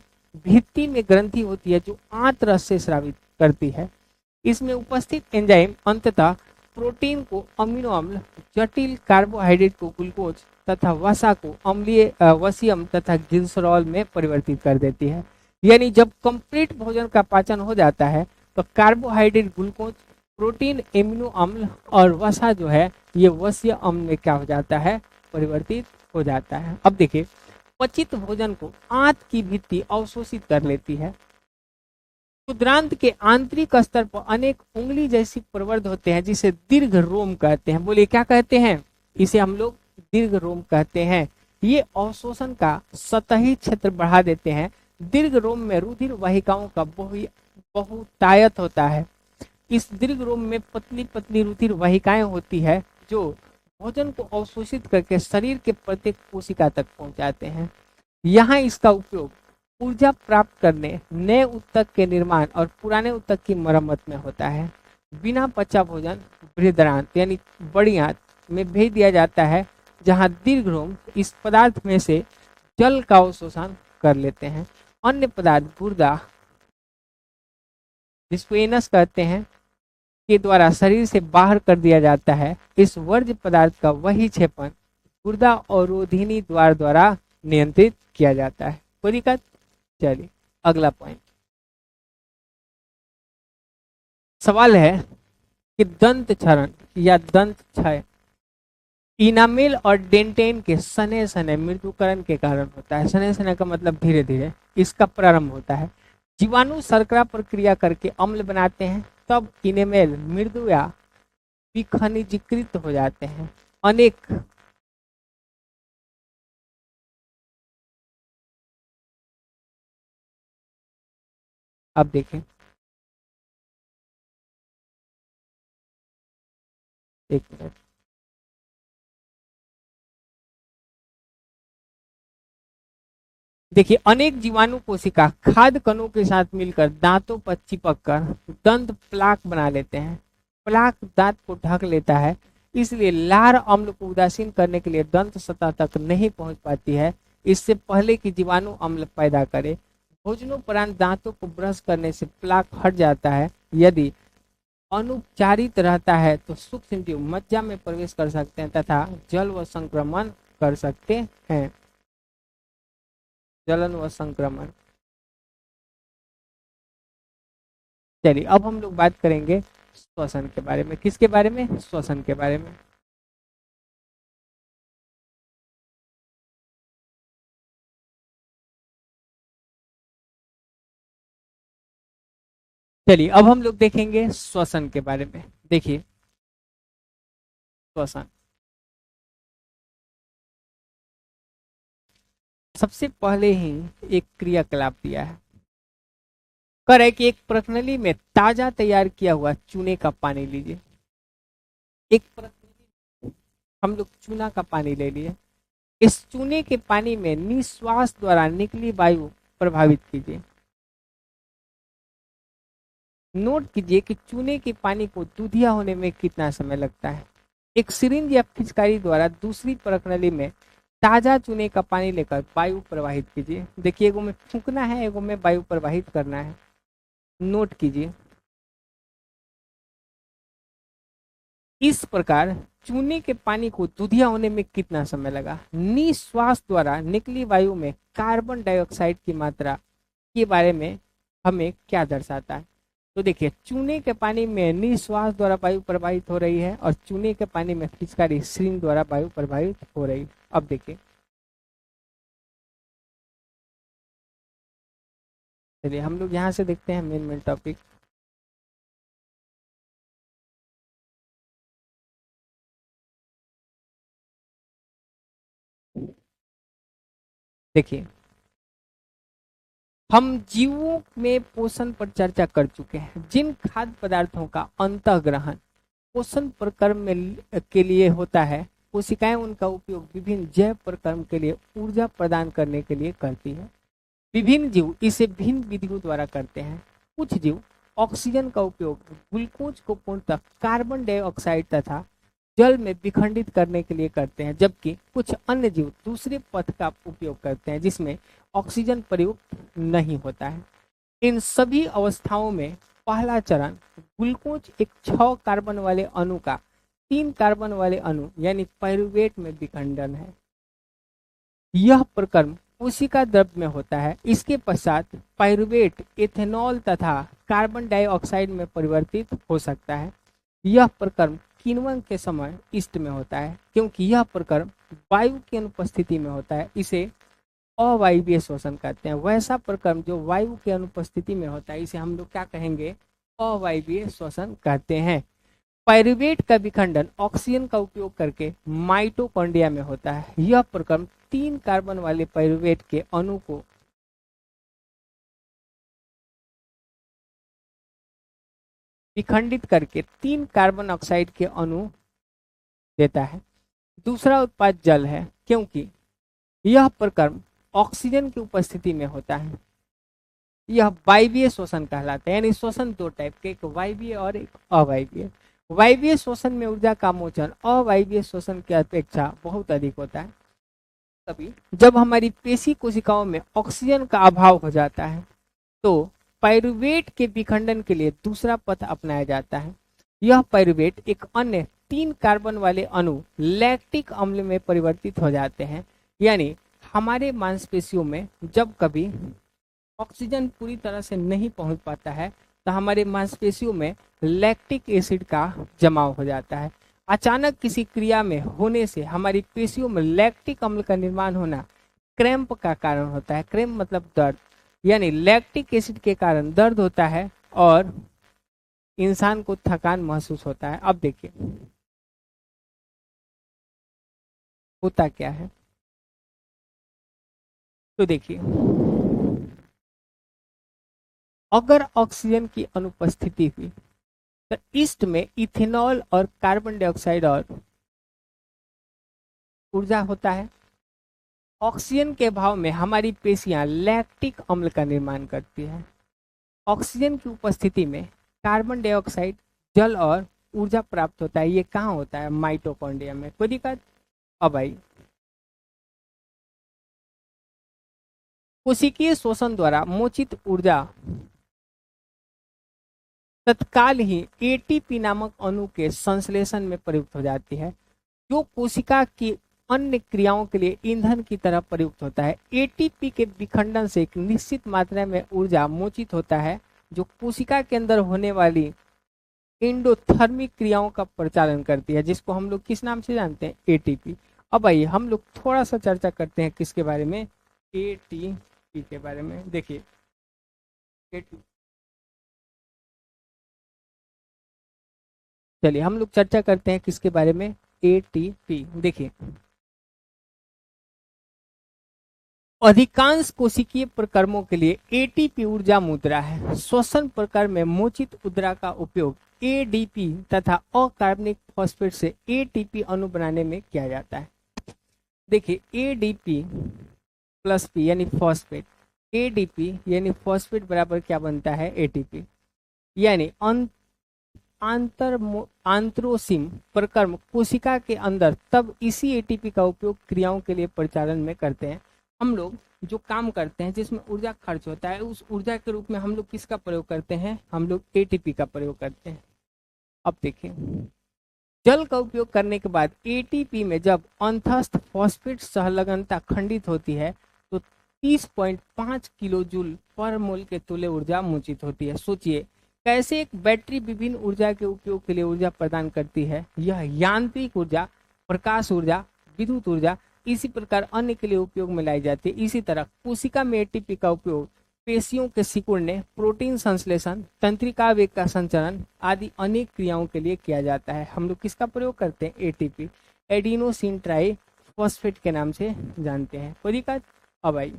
भित्ति में ग्रंथि होती है जो आंत रस से स्रावित करती है। इसमें उपस्थित एंजाइम अंततः प्रोटीन को अमीनो अम्ल, जटिल कार्बोहाइड्रेट को ग्लूकोज तथा वसा को अम्लीय वसीयम तथा ग्लिसरॉल में परिवर्तित कर देती है। यानी जब कंप्लीट भोजन का पाचन हो जाता है तो कार्बोहाइड्रेट, ग्लूकोज, प्रोटीन, एमिनो अम्ल और वसा जो है ये वसीय अम्ल में क्या हो जाता है, परिवर्तित हो जाता है। अब देखिए, पचित भोजन को आंत की भित्ति अवशोषित कर लेती है। क्षुद्रांत के आंतरिक स्तर पर अनेक उंगली जैसी प्रवर्ध होते हैं जिसे दीर्घ रोम कहते हैं। बोलिए क्या कहते हैं, इसे हम लोग दीर्घ रोम कहते हैं। ये अवशोषण का सतही क्षेत्र बढ़ा देते हैं। दीर्घ रोम में रुधिर वाहिकाओं का बहुतायत होता है। इस दीर्घ रोम में पतली पतली रुधिर वाहिकाएं होती है जो भोजन को अवशोषित करके शरीर के प्रत्येक कोशिका तक पहुंचाते हैं। यहाँ इसका उपयोग ऊर्जा प्राप्त करने, नए ऊतक के निर्माण और पुराने ऊतक की मरम्मत में होता है। बिना पचा भोजन बृहदांत यानी बड़ी आंत में भेज दिया जाता है, जहां दीर्घ रोम इस पदार्थ में से जल का अवशोषण कर लेते हैं। अन्य पदार्थ गुर्दा, जिसको एनस कहते हैं, के द्वारा शरीर से बाहर कर दिया जाता है। इस वर्ज्य पदार्थ का वही क्षेपण गुर्दा और रोधिनी द्वारा नियंत्रित किया जाता है। कोई दिक्कत? चलिए अगला पॉइंट। सवाल है कि दंत क्षरण या दंत क्षय इनामेल और डेंटेन के सने सने मृत्युकरण के कारण होता है। सने सने का मतलब धीरे धीरे इसका प्रारंभ होता है। जीवाणु शर्करा पर क्रिया करके अम्ल बनाते हैं, तब इनेमेल मृदु या विखनिजीकृत हो जाते हैं। अनेक अब देखें, एक मिनट, देखिए, अनेक जीवाणु कोशिका खाद्य कणों के साथ मिलकर दांतों पर चिपक कर दंत प्लाक बना लेते हैं। प्लाक दांत को ढक लेता है, इसलिए लार अम्ल को उदासीन करने के लिए दंत सतह तक नहीं पहुंच पाती है, इससे पहले कि जीवाणु अम्ल पैदा करे। भोजनोपरांत दांतों को ब्रश करने से प्लाक हट जाता है। यदि अनुपचारित रहता है तो सूक्ष्म जीव मज्जा में प्रवेश कर सकते हैं तथा जल व संक्रमण कर सकते हैं। जलन व संक्रमण। चलिए अब हम लोग बात करेंगे श्वसन के बारे में। किसके बारे में? श्वसन के बारे में। चलिए अब हम लोग देखेंगे श्वसन के बारे में। देखिए श्वसन, सबसे पहले ही एक क्रियाकलाप दिया है। कह रहा है कि एक प्रणाली में ताजा तैयार किया हुआ चूने का पानी लीजिए। एक प्रणाली हम लोग चूना का पानी ले लिए। इस चूने के पानी में निश्वास द्वारा निकली वायु प्रभावित कीजिए। नोट कीजिए कि चूने के पानी को दूधिया होने में कितना समय लगता है। एक सिरिंज या पिचकारी द्वारा दूसरी प्रणाली में ताजा चूने का पानी लेकर वायु प्रवाहित कीजिए। देखिए, एगो में फूंकना है, एगो में वायु प्रवाहित करना है। नोट कीजिए, इस प्रकार चूने के पानी को दूधिया होने में कितना समय लगा? निश्वास द्वारा निकली वायु में कार्बन डाइऑक्साइड की मात्रा के बारे में हमें क्या दर्शाता है? तो देखिए, चूने के पानी में निश्वास द्वारा वायु प्रवाहित हो रही है और चूने के पानी में पिचकारी श्रिंग द्वारा वायु प्रवाहित हो रही है। अब देखिए, चलिए हम लोग यहाँ से देखते हैं मेन टॉपिक। देखिए, हम जीवों में पोषण पर चर्चा कर चुके हैं। जिन खाद्य पदार्थों का अंतःग्रहण पोषण प्रक्रम में के लिए होता है, कोशिकाएं उनका उपयोग विभिन्न जैव प्रक्रम के लिए ऊर्जा प्रदान करने के लिए करती है। विभिन्न जीव इसे भिन्न विधियों द्वारा करते हैं। कुछ जीव ऑक्सीजन का उपयोग ग्लूकोज को पूर्णतः कार्बन डाइऑक्साइड तथा जल में विखंडित करने के लिए करते हैं, जबकि कुछ अन्य जीव दूसरे पथ का उपयोग करते हैं जिसमें ऑक्सीजन प्रयुक्त नहीं होता है। इन सभी अवस्थाओं में पहला चरण ग्लूकोज एक 6 कार्बन वाले अणु का 3 कार्बन वाले अणु यानी पाइरूवेट में विखंडन है। यह प्रक्रम कोशिका द्रव में होता है। इसके पश्चात पाइरूवेट एथेनॉल तथा कार्बन डाइऑक्साइड में परिवर्तित हो सकता है। यह प्रक्रम किण्वन के समय ईस्ट में होता है। क्योंकि यह प्रक्रम वायु की अनुपस्थिति में होता है, इसे अवायवीय शोषण कहते हैं। वैसा प्रक्रम जो वायु की अनुपस्थिति में होता है, इसे हम लोग क्या कहेंगे? अवायवीय शोषण कहते हैं। पाइरूवेट का विखंडन ऑक्सीजन का उपयोग करके माइटोकॉन्ड्रिया में होता है। यह प्रक्रम 3 कार्बन वाले पाइरूवेट के अणु को विखंडित करके 3 कार्बन ऑक्साइड के अणु देता है। दूसरा उत्पाद जल है, क्योंकि यह प्रक्रम ऑक्सीजन की उपस्थिति में होता है। यह वायवीय शोषण कहलाता है। यानी शोषण 2 टाइप के, एक वायवीय और एक अवायवीय। वायवीय शोषण में ऊर्जा का मोचन अवायवीय शोषण की अपेक्षा बहुत अधिक होता है। तभी जब हमारी पेशी कोशिकाओं में ऑक्सीजन का अभाव हो जाता है तो पाइरूवेट के विखंडन के लिए दूसरा पथ अपनाया जाता है। यह पाइरूवेट एक अन्य 3 कार्बन वाले अणु लैक्टिक अम्ल में परिवर्तित हो जाते हैं। यानी हमारे मांसपेशियों में जब कभी ऑक्सीजन पूरी तरह से नहीं पहुंच पाता है तो हमारे मांसपेशियों में लैक्टिक एसिड का जमाव हो जाता है। अचानक किसी क्रिया में होने से हमारी पेशियों में लैक्टिक अम्ल का निर्माण होना क्रैम्प का कारण होता है। क्रैम्प मतलब दर्द, यानी लैक्टिक एसिड के कारण दर्द होता है और इंसान को थकान महसूस होता है। अब देखिए होता क्या है। तो देखिए, अगर ऑक्सीजन की अनुपस्थिति हुई तो ईस्ट में इथेनॉल और कार्बन डाइऑक्साइड और ऊर्जा होता है। ऑक्सीजन के अभाव में हमारी पेशियां लैक्टिक अम्ल का निर्माण करती है। ऑक्सीजन की उपस्थिति में कार्बन डाइऑक्साइड, जल और ऊर्जा प्राप्त होता है। ये कहाँ होता है? माइटोकॉन्ड्रिया में। कोई दिक्कत? अब आई, कोशिकीय शोषण द्वारा मोचित ऊर्जा तत्काल ही एटीपी नामक अणु के संश्लेषण में प्रयुक्त हो जाती है, जो कोशिका की अन्य क्रियाओं के लिए ईंधन की तरह प्रयुक्त होता है। एटीपी के विखंडन से एक निश्चित मात्रा में ऊर्जा मोचित होता है, जो कोशिका के अंदर होने वाली एंडोथर्मिक क्रियाओं का प्रचालन करती है, जिसको हम लोग किस नाम से जानते हैं? एटीपी। अब आइए हम लोग थोड़ा सा चर्चा करते हैं किसके बारे में? एटीपी के बारे में। देखिए, चलिए हम लोग चर्चा करते हैं किसके बारे में? एटीपी। देखिए, अधिकांश कोशिकीय प्रक्रमों के लिए एटीपी ऊर्जा मुद्रा है। श्वसन प्रक्रम में मोचित ऊर्जा का उपयोग एडीपी तथा अकार्बनिक फॉस्फेट से एटीपी अणु बनाने में किया जाता है। देखिए, एडीपी प्लस पी यानी फॉस्फेट, एडीपी यानी फॉस्फेट बराबर क्या बनता है? एटीपी। यानी आंतरोसिम प्रक्रम कोशिका के अंदर तब इसी एटीपी का उपयोग क्रियाओं के लिए परिचालन में करते हैं। हम लोग जो काम करते हैं जिसमें ऊर्जा खर्च होता है, उस ऊर्जा के रूप में हम लोग किसका प्रयोग करते हैं? हम लोग एटीपी का प्रयोग करते हैं। अब देखिए, जल का उपयोग करने के बाद एटीपी में जब अंतस्थ फॉस्फेट सहलगनता खंडित होती है तो 30.5 किलो जूल पर मोल के तुल्य ऊर्जा मुचित होती है। सोचिए कैसे एक बैटरी विभिन्न ऊर्जा के उपयोग के लिए ऊर्जा प्रदान करती है। यह यांत्रिक ऊर्जा, प्रकाश ऊर्जा, विद्युत ऊर्जा इसी प्रकार अन्य के लिए उपयोग में लाई जाती है। इसी तरह कोशिका में एटीपी का उपयोग पेशियों के सिकुड़ने, प्रोटीन संश्लेषण, तंत्रिका वेग का संचरण आदि अनेक क्रियाओं के लिए किया जाता है। हम लोग किसका प्रयोग करते हैं? एटीपी, एडिनोसिन ट्राई फॉस्फेट के नाम से जानते हैं। कोई दिक्कत? अब आई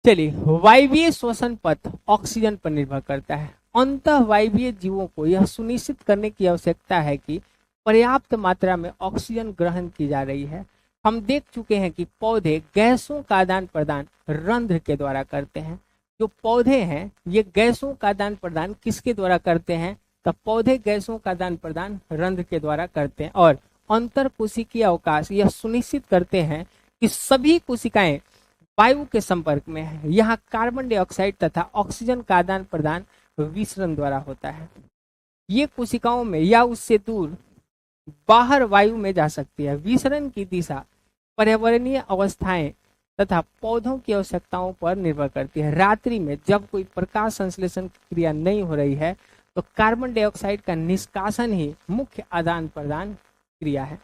चलिए, वायवीय श्वसन पथ ऑक्सीजन पर निर्भर करता है। अंतः वायवीय जीवों को यह सुनिश्चित करने की आवश्यकता है कि पर्याप्त मात्रा में ऑक्सीजन ग्रहण की जा रही है। हम देख चुके हैं कि पौधे गैसों का आदान प्रदान रंध्र के द्वारा करते हैं। जो पौधे हैं ये गैसों का आदान प्रदान किसके द्वारा करते हैं? तब पौधे गैसों का आदान प्रदान रंध्र के द्वारा करते हैं। और अंतर कोशिकीय अवकाश यह सुनिश्चित करते हैं कि सभी कोशिकाएं वायु के संपर्क में है। यहाँ कार्बन डाइऑक्साइड तथा ऑक्सीजन का आदान प्रदान विसरण द्वारा होता है। ये कोशिकाओं में या उससे दूर बाहर वायु में जा सकती है। विसरण की दिशा पर्यावरणीय अवस्थाएं तथा पौधों की आवश्यकताओं पर निर्भर करती है। रात्रि में जब कोई प्रकाश संश्लेषण की क्रिया नहीं हो रही है तो कार्बन डाइऑक्साइड का निष्कासन ही मुख्य आदान प्रदान क्रिया है।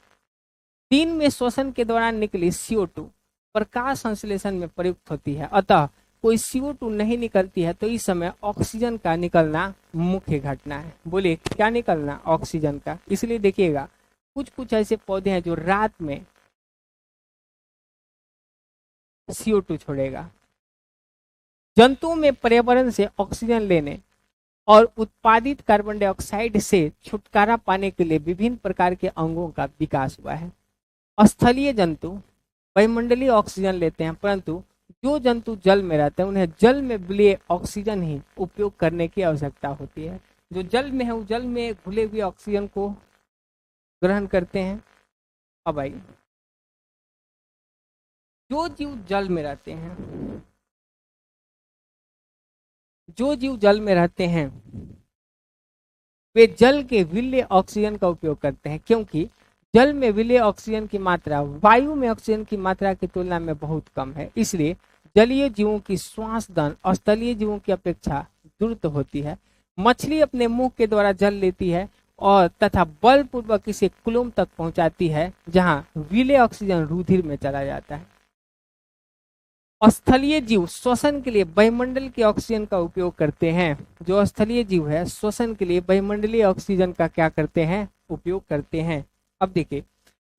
दिन में श्वसन के दौरान निकली CO2 प्रकाश संश्लेषण में प्रयुक्त होती है। अतः कोई CO2 नहीं निकलती है तो इस समय ऑक्सीजन का निकलना मुख्य घटना है। बोलिए क्या निकलना? ऑक्सीजन का। इसलिए देखिएगा कुछ कुछ ऐसे पौधे हैं जो रात में CO2 छोड़ेगा। जंतुओं में पर्यावरण से ऑक्सीजन लेने और उत्पादित कार्बन डाइऑक्साइड से छुटकारा पाने के लिए विभिन्न प्रकार के अंगों का विकास हुआ है। स्थलीय जंतु वायुमंडलीय ऑक्सीजन लेते हैं, परंतु जो जंतु जल में रहते हैं उन्हें जल में विलीय ऑक्सीजन ही उपयोग करने की आवश्यकता होती है। जो जल में है वो जल में घुले हुए ऑक्सीजन को ग्रहण करते हैं। अब आइए, जो जीव जल में रहते हैं, जो जीव जल में रहते हैं वे जल के विलीय ऑक्सीजन का उपयोग करते हैं, क्योंकि जल में विलीय ऑक्सीजन की मात्रा वायु में ऑक्सीजन की मात्रा की तुलना में बहुत कम है। इसलिए जलीय जीवों की श्वास दान स्थलीय जीवों की अपेक्षा द्रुत होती है। मछली अपने मुंह के द्वारा जल लेती है और तथा बलपूर्वक इसे कुलुम तक पहुंचाती है, जहां विलीय ऑक्सीजन रुधिर में चला जाता है। स्थलीय जीव श्वसन के लिए वायुमंडल के ऑक्सीजन का उपयोग करते हैं। जो स्थलीय जीव है श्वसन के लिए वायुमंडलीय ऑक्सीजन का क्या करते हैं? उपयोग करते हैं। अब देखिए,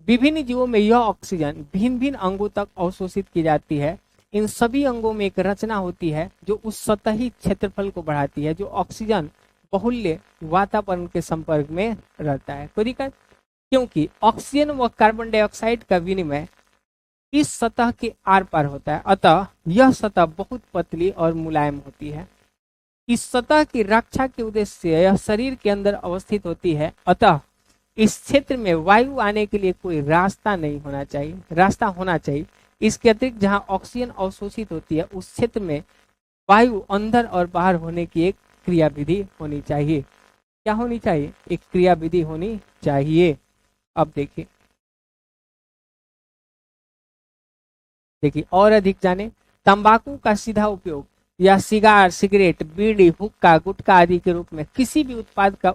विभिन्न जीवों में यह ऑक्सीजन भिन्न भिन्न अंगों तक अवशोषित की जाती है। इन सभी अंगों में एक रचना होती है जो उस सतही क्षेत्रफल को बढ़ाती है जो ऑक्सीजन बहुल्य वातावरण के संपर्क में रहता है। कोई दिक्कत? क्योंकि ऑक्सीजन व कार्बन डाइऑक्साइड का विनिमय इस सतह के आर पार होता है, अतः यह सतह बहुत पतली और मुलायम होती है। इस सतह की रक्षा के उद्देश्य से यह शरीर के अंदर अवस्थित होती है, अतः इस क्षेत्र में वायु आने के लिए कोई रास्ता नहीं होना चाहिए, रास्ता होना चाहिए। इसके अतिरिक्त जहां ऑक्सीजन अवशोषित होती है उस क्षेत्र में वायु अंदर और बाहर होने की एक क्रिया विधि होनी चाहिए। क्या होनी चाहिए? एक क्रिया विधि होनी चाहिए। अब देखिए और अधिक जाने, तंबाकू का सीधा उपयोग या सिगार, सिगरेट, बीड़ी, हुक्का, गुटखा आदि के रूप में किसी भी उत्पाद का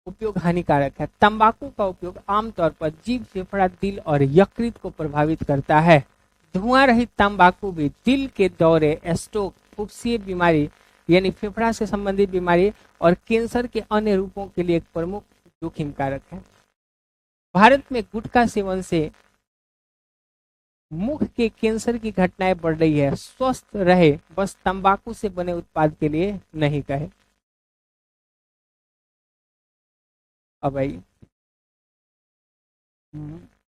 उपयोग हानिकारक है। तंबाकू का उपयोग आमतौर पर जीभ, फेफड़ा, दिल और यकृत को प्रभावित करता है। धुआं रहित तंबाकू भी दिल के दौरे, स्ट्रोक, फुफ्फुसीय बीमारी यानी फेफड़ा से संबंधित बीमारी और कैंसर के अन्य रूपों के लिए एक प्रमुख जोखिम कारक है। भारत में गुटखा सेवन से मुख के कैंसर की घटनाएं बढ़ रही है। स्वस्थ रहे, बस तंबाकू से बने उत्पाद के लिए नहीं कहे। अब आइए,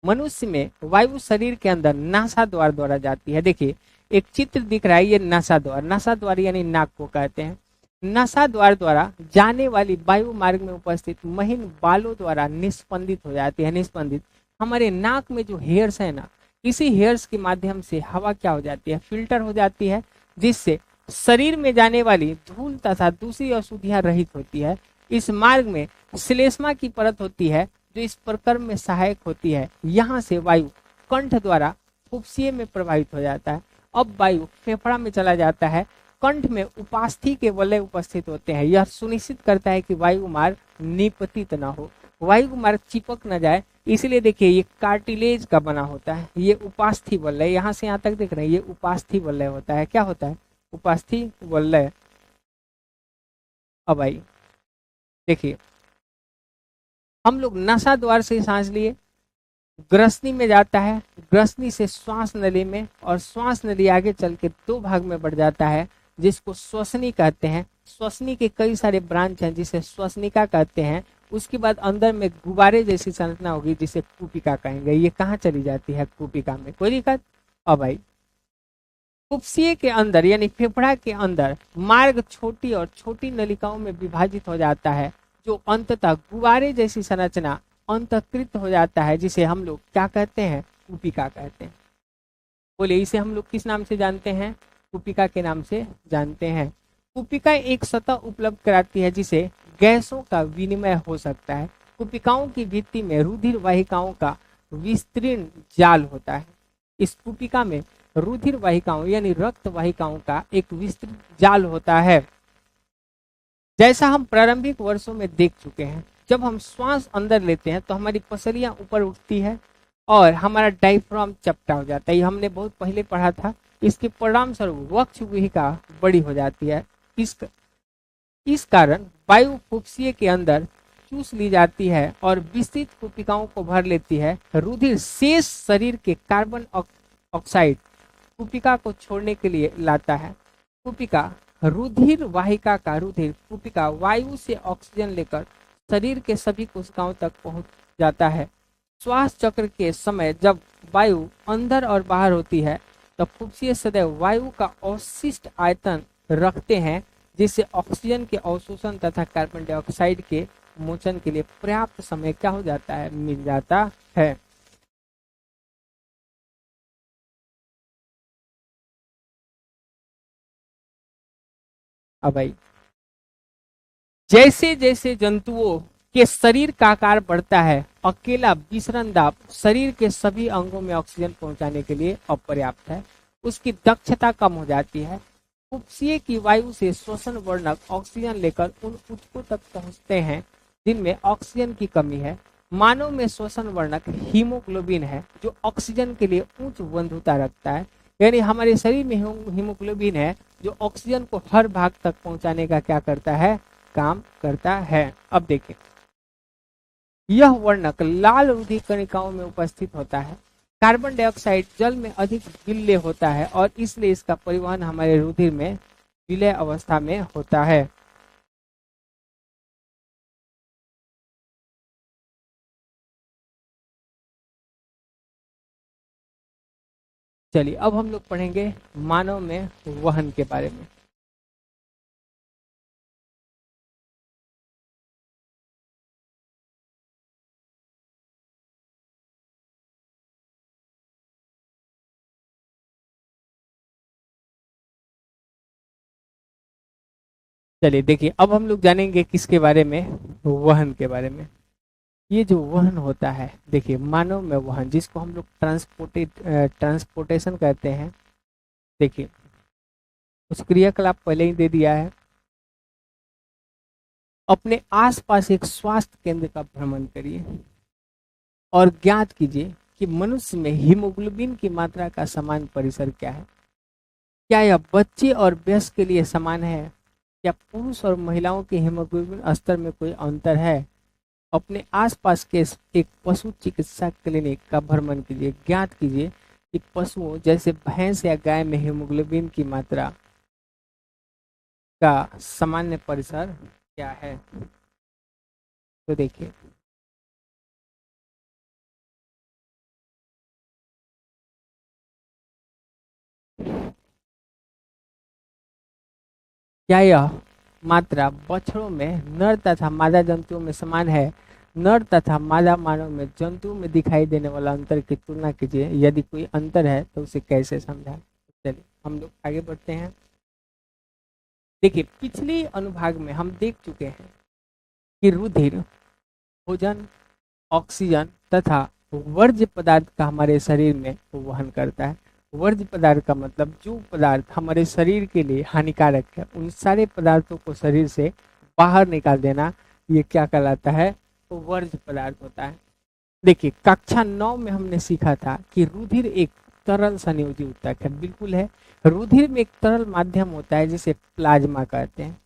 मनुष्य में वायु शरीर के अंदर नासा द्वार द्वारा जाती है। देखिए एक चित्र दिख रहा है, ये नासा द्वार, नासा द्वार यानी नाक को कहते हैं। नासा द्वार द्वारा जाने वाली वायु मार्ग में उपस्थित महीन बालों द्वारा निस्पंदित हो जाती है। निस्पंदित हमारे नाक में जो हेयर्स है ना, इसी हेयर्स के माध्यम से हवा क्या हो जाती है? फिल्टर हो जाती है, जिससे शरीर में जाने वाली धूल तथा दूसरी अशुद्धियां रहित होती है। इस मार्ग में श्लेष्मा की परत होती है जो इस प्रक्रम में सहायक होती है। यहाँ से वायु कंठ द्वारा फुफ्फुसीय में प्रभावित हो जाता है। अब वायु फेफड़ा में चला जाता है। कंठ में उपास्थि के वलय उपस्थित होते हैं। यह सुनिश्चित करता है कि वायु मार्ग निपतित न हो, वायु मार्ग चिपक न जाए। इसलिए देखिए ये कार्टिलेज का बना होता है। ये उपास्थि वलय, यहाँ से यहाँ तक देख रहे हैं, ये उपास्थि वलय होता है। क्या होता है? उपास्थि वलय। अब आई देखिए, हम लोग नसा द्वार से सांस लिए, ग्रसनी में जाता है, ग्रसनी से श्वास नली में, और श्वास नली आगे चल के दो भाग में बढ़ जाता है जिसको श्वसनी कहते हैं। श्वसनी के कई सारे ब्रांच हैं जिसे श्वसनिका कहते हैं। उसके बाद अंदर में गुब्बारे जैसी संरचना होगी जिसे कूपिका कहेंगे। ये कहाँ चली जाती है? कूपिका में। कोई दिक्कत? अब भाई फुफ्फुसीय के अंदर यानी फेफड़ा के अंदर मार्ग छोटी और छोटी नलिकाओं में विभाजित हो जाता है जो अंततः गुब्बारे जैसी संरचना अंतःकृत हो जाता है जिसे हम लोग क्या कहते हैं? कूपिका कहते हैं। बोले इसे हम लोग किस नाम से जानते हैं? कूपिका के नाम से जानते हैं। कूपिका एक सतह उपलब्ध कराती है जिसे गैसों का विनिमय हो सकता है। कूपिकाओं की भित्ति में रुधिर वाहिकाओं का विस्तीर्ण जाल होता है। इस कूपिका में रुधिर वाहिकाओं यानी रक्त वाहिकाओं का एक विस्तृत जाल होता है। जैसा हम प्रारंभिक वर्षों में देख चुके हैं, जब हम श्वास अंदर लेते हैं तो हमारी पसलियां ऊपर उठती है और हमारा डायफ्राम चपटा हो जाता है। ये हमने बहुत पहले पढ़ा था। इसके परिणाम स्वरूप वक्ष गुहिका बड़ी हो जाती है। इस कारण वायु फुफ्फुसीय के अंदर चूस ली जाती है और विस्तृत कूपिकाओं को भर लेती है। रुधिर शेष शरीर के कार्बन ऑक्साइड कूपिका को छोड़ने के लिए लाता है। कूपिका रुधिर वाहिका का रुधिर कूपिका वायु से ऑक्सीजन लेकर शरीर के सभी कोशिकाओं तक पहुंच जाता है। श्वास चक्र के समय जब वायु अंदर और बाहर होती है तब फुफ्फुसीय सदैव वायु का अवशिष्ट आयतन रखते हैं जिससे ऑक्सीजन के अवशोषण तथा कार्बन डाइऑक्साइड के मोचन के लिए पर्याप्त समय क्या हो जाता है? मिल जाता है। अब भाई जैसे जैसे जंतुओं के शरीर का आकार बढ़ता है, अकेला विसरण दाब शरीर के सभी अंगों में ऑक्सीजन पहुंचाने के लिए अपर्याप्त है। उसकी दक्षता कम हो जाती है। फुफ्फुसीय की वायु से श्वसन वर्णक ऑक्सीजन लेकर उन ऊतकों तक पहुंचते हैं जिनमें ऑक्सीजन की कमी है। मानव में श्वसन वर्णक हीमोग्लोबिन है जो ऑक्सीजन के लिए उच्च बंधुता रखता है। यानी हमारे शरीर में हीमोग्लोबिन है जो ऑक्सीजन को हर भाग तक पहुंचाने का क्या करता है? काम करता है। अब देखिए, यह वर्णक लाल रुधिर कणिकाओं में उपस्थित होता है। कार्बन डाइऑक्साइड जल में अधिक विलय होता है और इसलिए इसका परिवहन हमारे रुधिर में विलय अवस्था में होता है। चलिए अब हम लोग पढ़ेंगे मानव में वहन के बारे में। चलिए देखिए, अब हम लोग जानेंगे किसके बारे में? वहन के बारे में। ये जो वहन होता है, देखिए मानव में वहन जिसको हम लोग ट्रांसपोर्टेशन कहते हैं। देखिए उस क्रियाकलाप पहले ही दे दिया है। अपने आसपास एक स्वास्थ्य केंद्र का भ्रमण करिए और ज्ञात कीजिए कि मनुष्य में हीमोग्लोबिन की मात्रा का समान परिसर क्या है। क्या यह बच्चे और वयस्क के लिए समान है? क्या पुरुष और महिलाओं के हीमोग्लोबिन स्तर में कोई अंतर है? अपने आसपास के एक पशु चिकित्सा क्लिनिक का भ्रमण कीजिए। ज्ञात कीजिए कि पशुओं जैसे भैंस या गाय में हीमोग्लोबिन की मात्रा का सामान्य परिसर क्या है। तो देखिए, क्या यह मात्रा बछड़ों में नर तथा मादा जंतुओं में समान है? नर तथा मादा मानव में जंतुओं में दिखाई देने वाला अंतर की तुलना कीजिए। यदि कोई अंतर है तो उसे कैसे समझाएं। चलिए हम लोग आगे बढ़ते हैं। देखिए पिछले अनुभाग में हम देख चुके हैं कि रुधिर भोजन, ऑक्सीजन तथा वर्ज्य पदार्थ का हमारे शरीर में वहन करता है। वर्ज्य पदार्थ का मतलब जो पदार्थ हमारे शरीर के लिए हानिकारक है, उन सारे पदार्थों को शरीर से बाहर निकाल देना, ये क्या कहलाता है? तो वर्ज्य पदार्थ होता है। देखिए कक्षा 9 में हमने सीखा था कि रुधिर एक तरल संयोजी ऊतक है। बिल्कुल है, रुधिर में एक तरल माध्यम होता है जिसे प्लाज्मा कहते हैं।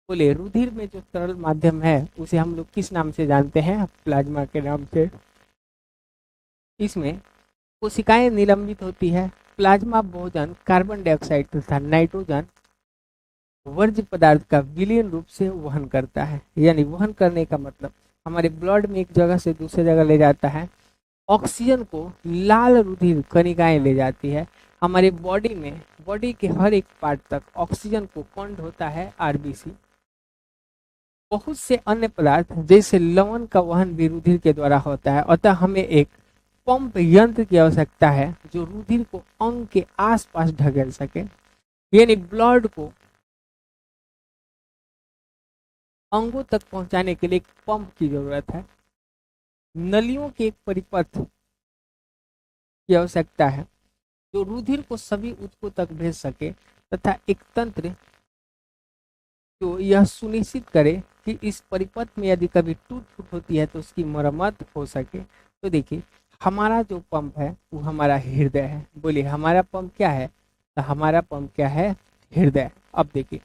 बोले रुधिर में जो तरल माध्यम है उसे हम लोग किस नाम से जानते हैं? प्लाज्मा के नाम से। इसमें कोशिकाएं निलंबित होती है। प्लाज्मा भोजन, कार्बन डाइऑक्साइड तथा नाइट्रोजन वर्ज्य पदार्थ का विलीन रूप से वहन करता है। यानी वहन करने का मतलब हमारे ब्लड में एक जगह से दूसरी जगह ले जाता है। ऑक्सीजन को लाल रुधिर कणिकाएं ले जाती है। हमारे बॉडी में, बॉडी के हर एक पार्ट तक ऑक्सीजन को कौन ढोता है? आरबीसी। बहुत से अन्य पदार्थ जैसे लवण का वहन भी रुधिर के द्वारा होता है। अतः हमें एक पंप यंत्र की आवश्यकता है जो रुधिर को अंग के आसपास ढकेल सके। यानी ब्लड को अंगों तक पहुंचाने के लिए एक पंप की जरूरत है। नलियों के एक परिपथ की आवश्यकता है जो रुधिर को सभी ऊतकों तक भेज सके तथा एक तंत्र जो यह सुनिश्चित करे कि इस परिपथ में यदि कभी टूट फूट होती है तो उसकी मरम्मत हो सके। तो देखिए हमारा जो पंप है वो हमारा हृदय है। बोलिए हमारा पंप क्या है? तो हमारा पंप क्या है? हृदय। अब देखिए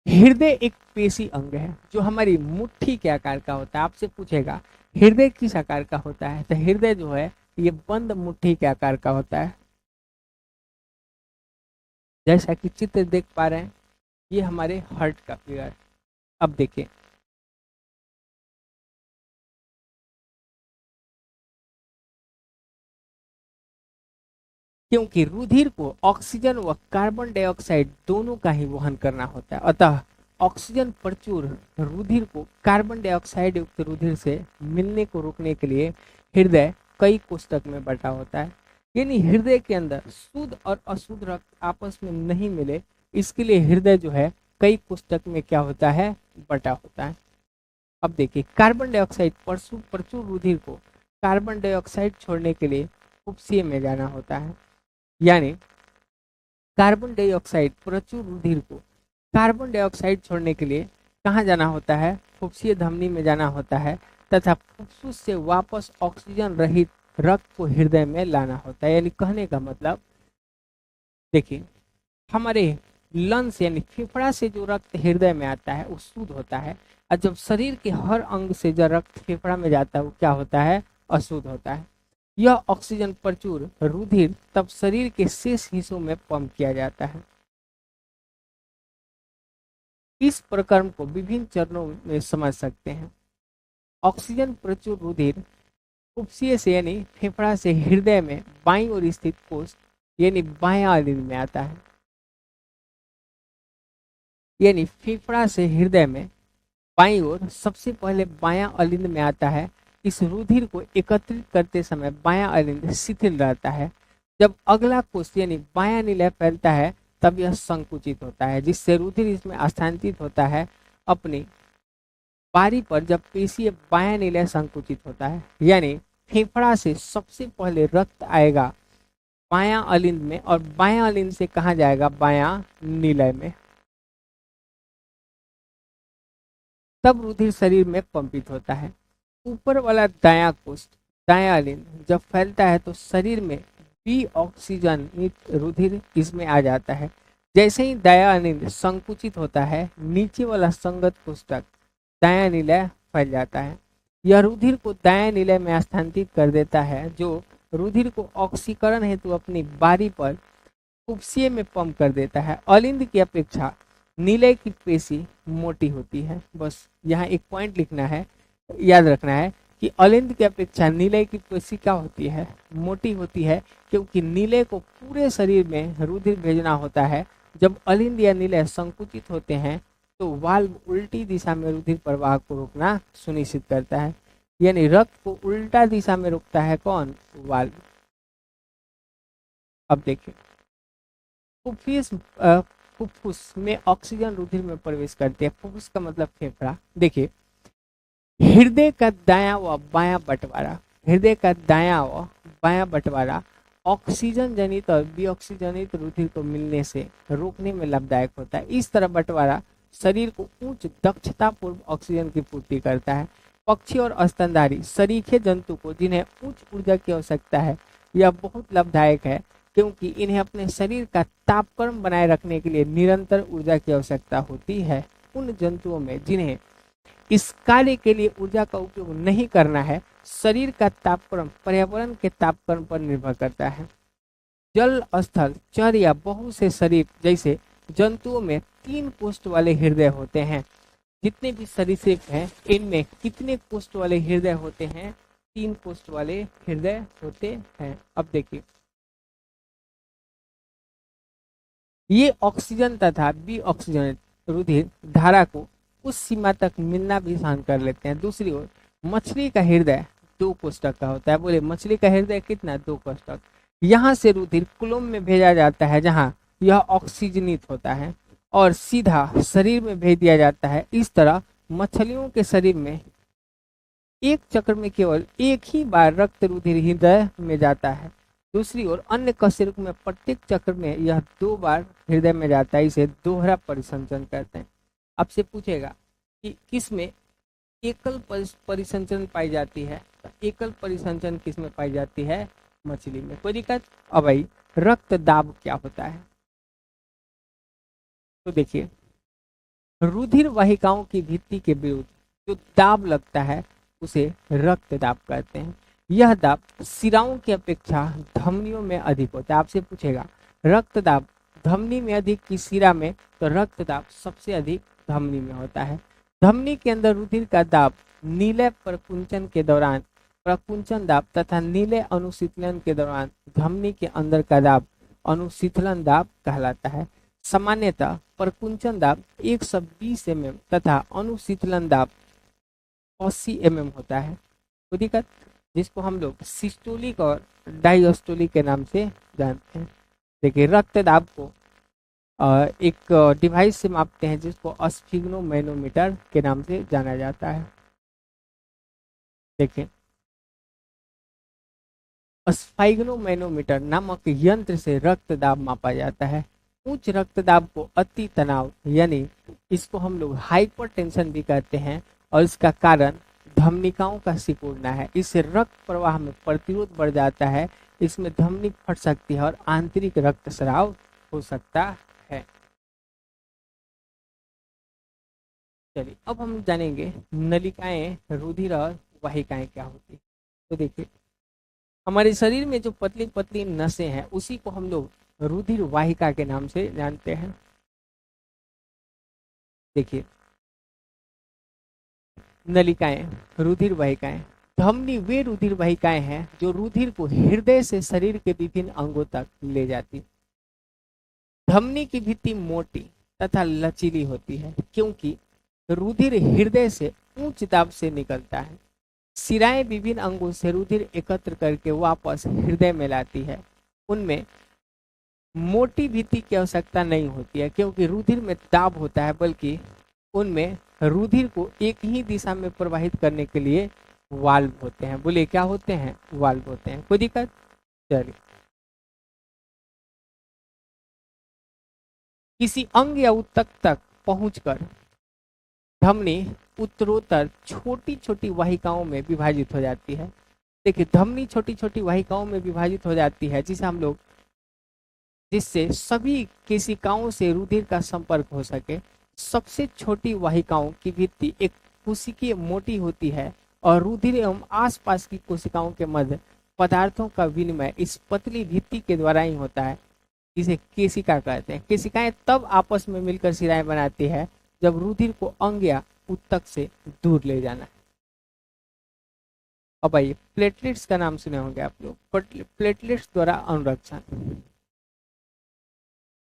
हृदय एक पेशी अंग है जो हमारी मुट्ठी के आकार का होता है। आपसे पूछेगा हृदय किस आकार का होता है? तो हृदय जो है ये बंद मुट्ठी के आकार का होता है। जैसा कि चित्र देख पा रहे हैं, ये हमारे हार्ट का फिगर। अब देखिए क्योंकि रुधिर को ऑक्सीजन व कार्बन डाइऑक्साइड दोनों का ही वहन करना होता है, अतः ऑक्सीजन प्रचुर रुधिर को कार्बन डाइऑक्साइड युक्त रुधिर से मिलने को रोकने के लिए हृदय कई कोष्ठक में बटा होता है। यानी हृदय के अंदर शुद्ध और अशुद्ध रक्त आपस में नहीं मिले, इसके लिए हृदय जो है कई कोष्ठक में क्या होता है? बटा होता है। अब देखिए कार्बन डाइऑक्साइड प्रचुर रुधिर को कार्बन डाइऑक्साइड छोड़ने के लिए फुफ्फुसे में जाना होता है। यानी कार्बन डाइऑक्साइड प्रचुर रुधिर को कार्बन डाइऑक्साइड छोड़ने के लिए कहाँ जाना होता है? फुफ्फुसीय धमनी में जाना होता है तथा फुफ्फुस से वापस ऑक्सीजन रहित रक्त को हृदय में लाना होता है। यानी कहने का मतलब देखिए हमारे लंग्स यानी फेफड़ा से जो रक्त हृदय में आता है वो शुद्ध होता है, और जब शरीर के हर अंग से जो रक्त फेफड़ा में जाता है वो क्या होता है? अशुद्ध होता है। यह ऑक्सीजन प्रचुर रुधिर तब शरीर के शेष हिस्सों में पंप किया जाता है। इस प्रक्रम को विभिन्न चरणों में समझ सकते हैं। ऑक्सीजन प्रचुर रुधिर फुफ्फुसीय से यानी फेफड़ा से हृदय में बाईं ओर स्थित कोष यानी बायां अलिंद में आता है। यानी फेफड़ा से हृदय में बाईं ओर सबसे पहले बायां अलिंद में आता है। इस रुधिर को एकत्रित करते समय बायां अलिंद शिथिल रहता है। जब अगला कोष यानी बायां निलय फैलता है तब यह संकुचित होता है, जिससे रुधिर इसमें स्थानांतरित होता है अपनी बारी पर। जब पेशीय बायां निलय संकुचित होता है, यानी फेफड़ा से सबसे पहले रक्त आएगा बायां अलिंद में और बायां अलिंद से कहाँ जाएगा? बायां निलय में। तब रुधिर शरीर में पंपित होता है। ऊपर वाला दायां कोष्ठ दायां अलिंद जब फैलता है तो शरीर में बी ऑक्सीजनित रुधिर इसमें आ जाता है। जैसे ही दायां अलिंद संकुचित होता है, नीचे वाला संगत कोष्ठक दायां निलय फैल जाता है। यह रुधिर को दायां निलय में स्थानांतरित कर देता है, जो रुधिर को ऑक्सीकरण हेतु अपनी बारी पर फुफ्फुसीय में पंप कर देता है। अलिंद की अपेक्षा निलय की पेशी मोटी होती है। बस यहाँ एक पॉइंट लिखना है, याद रखना है कि अलिंद की अपेक्षा निलय की पेशी क्या होती है? मोटी होती है, क्योंकि निलय को पूरे शरीर में रुधिर भेजना होता है। जब अलिंद या निलय संकुचित होते हैं तो वाल्व उल्टी दिशा में रुधिर प्रवाह को रोकना सुनिश्चित करता है। यानी रक्त को उल्टा दिशा में रोकता है कौन? वाल्व। अब देखिए फुफ्फुस में ऑक्सीजन रुधिर में प्रवेश करती है। फुफ्फुस का मतलब फेफड़ा। देखिए, हृदय का दायां व बायां बंटवारा, हृदय का दायां व बायां बंटवारा ऑक्सीजन जनित और विऑक्सीजनित रुधिर को मिलने से रोकने में लाभदायक होता है। इस तरह बंटवारा शरीर को उच्च दक्षता पूर्व ऑक्सीजन की पूर्ति करता है। पक्षी और स्तनधारी सरीखे जंतु को जिन्हें उच्च ऊर्जा की आवश्यकता है, यह बहुत लाभदायक है क्योंकि इन्हें अपने शरीर का तापक्रम बनाए रखने के लिए निरंतर ऊर्जा की आवश्यकता होती है। उन जंतुओं में जिन्हें इस कार्य के लिए ऊर्जा का उपयोग नहीं करना है, शरीर का तापक्रम पर्यावरण के तापक्रम पर निर्भर करता है। जल, स्थल, चर या बहु से शरीर जैसे जंतुओं में 3 कोष्ठ वाले हृदय होते हैं। जितने भी सरीसृप हैं इनमें कितने कोष्ठ वाले हृदय होते हैं? 3 कोष्ठ वाले हृदय होते हैं। अब देखिए, ये ऑक्सीजन तथा विऑक्सीजनित रुधिर धारा को उस सीमा तक मिलना भी सहन कर लेते हैं। दूसरी ओर मछली का हृदय 2 कोष्ठक का होता है। बोले मछली का हृदय कितना? 2 कोष्ठक। यहाँ से रुधिर कुलोम में भेजा जाता है जहाँ यह ऑक्सीजनित होता है और सीधा शरीर में भेज दिया जाता है। इस तरह मछलियों के शरीर में एक चक्र में केवल एक ही बार रक्त रुधिर हृदय में जाता है। दूसरी ओर अन्य कशेरुक में प्रत्येक चक्र में यह 2 बार हृदय में जाता है। इसे दोहरा परिसंचरण कहते हैं। आपसे पूछेगा कि किसमें एकल परिसंचरण पाई जाती है? तो एकल परिसंचरण किसमें पाई जाती है? मछली में। कोई दिक्कत? अब भाई रक्त दाब क्या होता है? तो देखिए, रुधिर वाहिकाओं की भित्ति के विरुद्ध जो दाब लगता है उसे रक्त दाब कहते हैं। यह दाब सिराओं की अपेक्षा धमनियों में अधिक होता है। आपसे पूछेगा रक्त दाब धमनी में अधिक की सिरा में? तो रक्त दाब सबसे अधिक धमनी में होता है। धमनी के अंदर रुधिर का दाब नीले प्रकुंचन के दौरान प्रकुंचन दाब तथा नीले अनुशीतलन के दौरान धमनी के अंदर का दाब अनुशीतलन दाब कहलाता है। सामान्यतः प्रकुंचन दाब 120 mm तथा अनुशीतलन दाब 80 mm होता है। कोई दिक्कत? जिसको हम लोग सिस्टोलिक और डायस्टोलिक के नाम से जानते हैं। देखिए, रक्त दाब को एक डिवाइस से मापते हैं जिसको स्फिग्नोमैनोमीटर के नाम से जाना जाता है। देखिए, स्फिग्नोमैनोमीटर नामक यंत्र से रक्त दाब मापा जाता है। उच्च रक्तदाब को अति तनाव यानी इसको हम लोग हाइपरटेंशन भी कहते हैं और इसका कारण धमनिकाओं का सिकुड़ना है। इससे रक्त प्रवाह में प्रतिरोध बढ़ जाता है। इसमें धमनी फट सकती है और आंतरिक रक्तस्राव हो सकता है। चलिए, अब हम जानेंगे नलिकाएं, रुधिर और वाहिकाएं क्या होती है। तो देखिए, हमारे शरीर में जो पतली पतली नसें हैं उसी को हम लोग रुधिर वाहिका के नाम से जानते हैं। देखिए, नलिकाएं, रुधिर वाहिकाएं। धमनी वे रुधिर वाहिकाएं हैं जो रुधिर को हृदय से शरीर के विभिन्न अंगों तक ले जाती। धमनी की भित्ति मोटी तथा लचीली होती है क्योंकि रुधिर हृदय से उच्च दाब से निकलता है। सिराएं विभिन्न अंगों से रुधिर एकत्र करके वापस हृदय में लाती है। उनमें मोटी भित्ति की आवश्यकता नहीं होती है क्योंकि रुधिर में दाब होता है, बल्कि उनमें रुधिर को एक ही दिशा में प्रवाहित करने के लिए वाल्व होते हैं। बोले क्या होते हैं? वाल्व होते हैं। कोई दिक्कत? चलिए, किसी अंग या ऊतक तक पहुंचकर धमनी उत्तरोत्तर छोटी छोटी वाहिकाओं में विभाजित हो जाती है। देखिए, धमनी छोटी छोटी वाहिकाओं में विभाजित हो जाती है जिससे सभी केशिकाओं से रुधिर का संपर्क हो सके। सबसे छोटी वाहिकाओं की भित्ति एक कोशिकीय मोटी होती है और रुधिर एवं आसपास की कोशिकाओं के मध्य पदार्थों का विनिमय इस पतली भित्ति के द्वारा ही होता है। इसे केशिका कहते हैं। केशिकाएं तब आपस में मिलकर शिराएं बनाती है जब रुधिर को अंग या ऊतक से दूर ले जाना है। अब आइए, प्लेटलेट्स का नाम सुने होंगे आप लोग। प्लेटलेट्स द्वारा अनुरक्षण।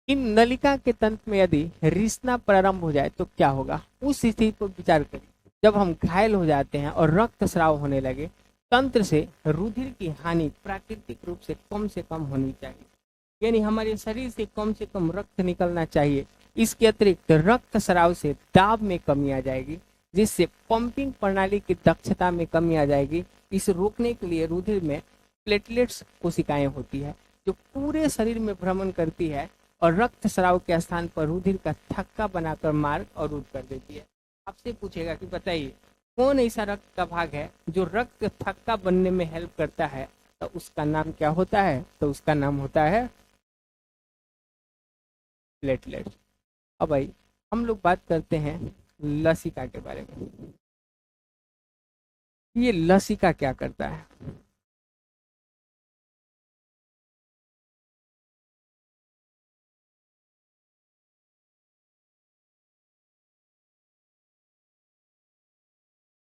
इन नलिका के तंत्र में यदि रिसना प्रारंभ हो जाए तो क्या होगा? उस स्थिति पर विचार करिए जब हम घायल हो जाते हैं और रक्तस्राव होने लगे। तंत्र से रुधिर की हानि प्राकृतिक रूप से कम होनी चाहिए। यानी हमारे शरीर से कम रक्त निकलना चाहिए। इसके अतिरिक्त रक्त स्राव से दाब में कमी आ जाएगी, जिससे पंपिंग प्रणाली की दक्षता में कमी आ जाएगी। इसे रोकने के लिए रुधिर में प्लेटलेट्स कोशिकाएं होती है, जो पूरे शरीर में भ्रमण करती है और रक्त स्राव के स्थान पर रुधिर का थक्का बनाकर मार्ग अवरुद्ध कर देती है। आपसे पूछेगा कि बताइए कौन ऐसा रक्त का भाग है जो रक्त थक्का बनने में हेल्प करता है, तो उसका नाम क्या होता है? तो उसका नाम होता है प्लेटलेट। अब भाई हम लोग बात करते हैं लसिका के बारे में। ये लसिका क्या करता है?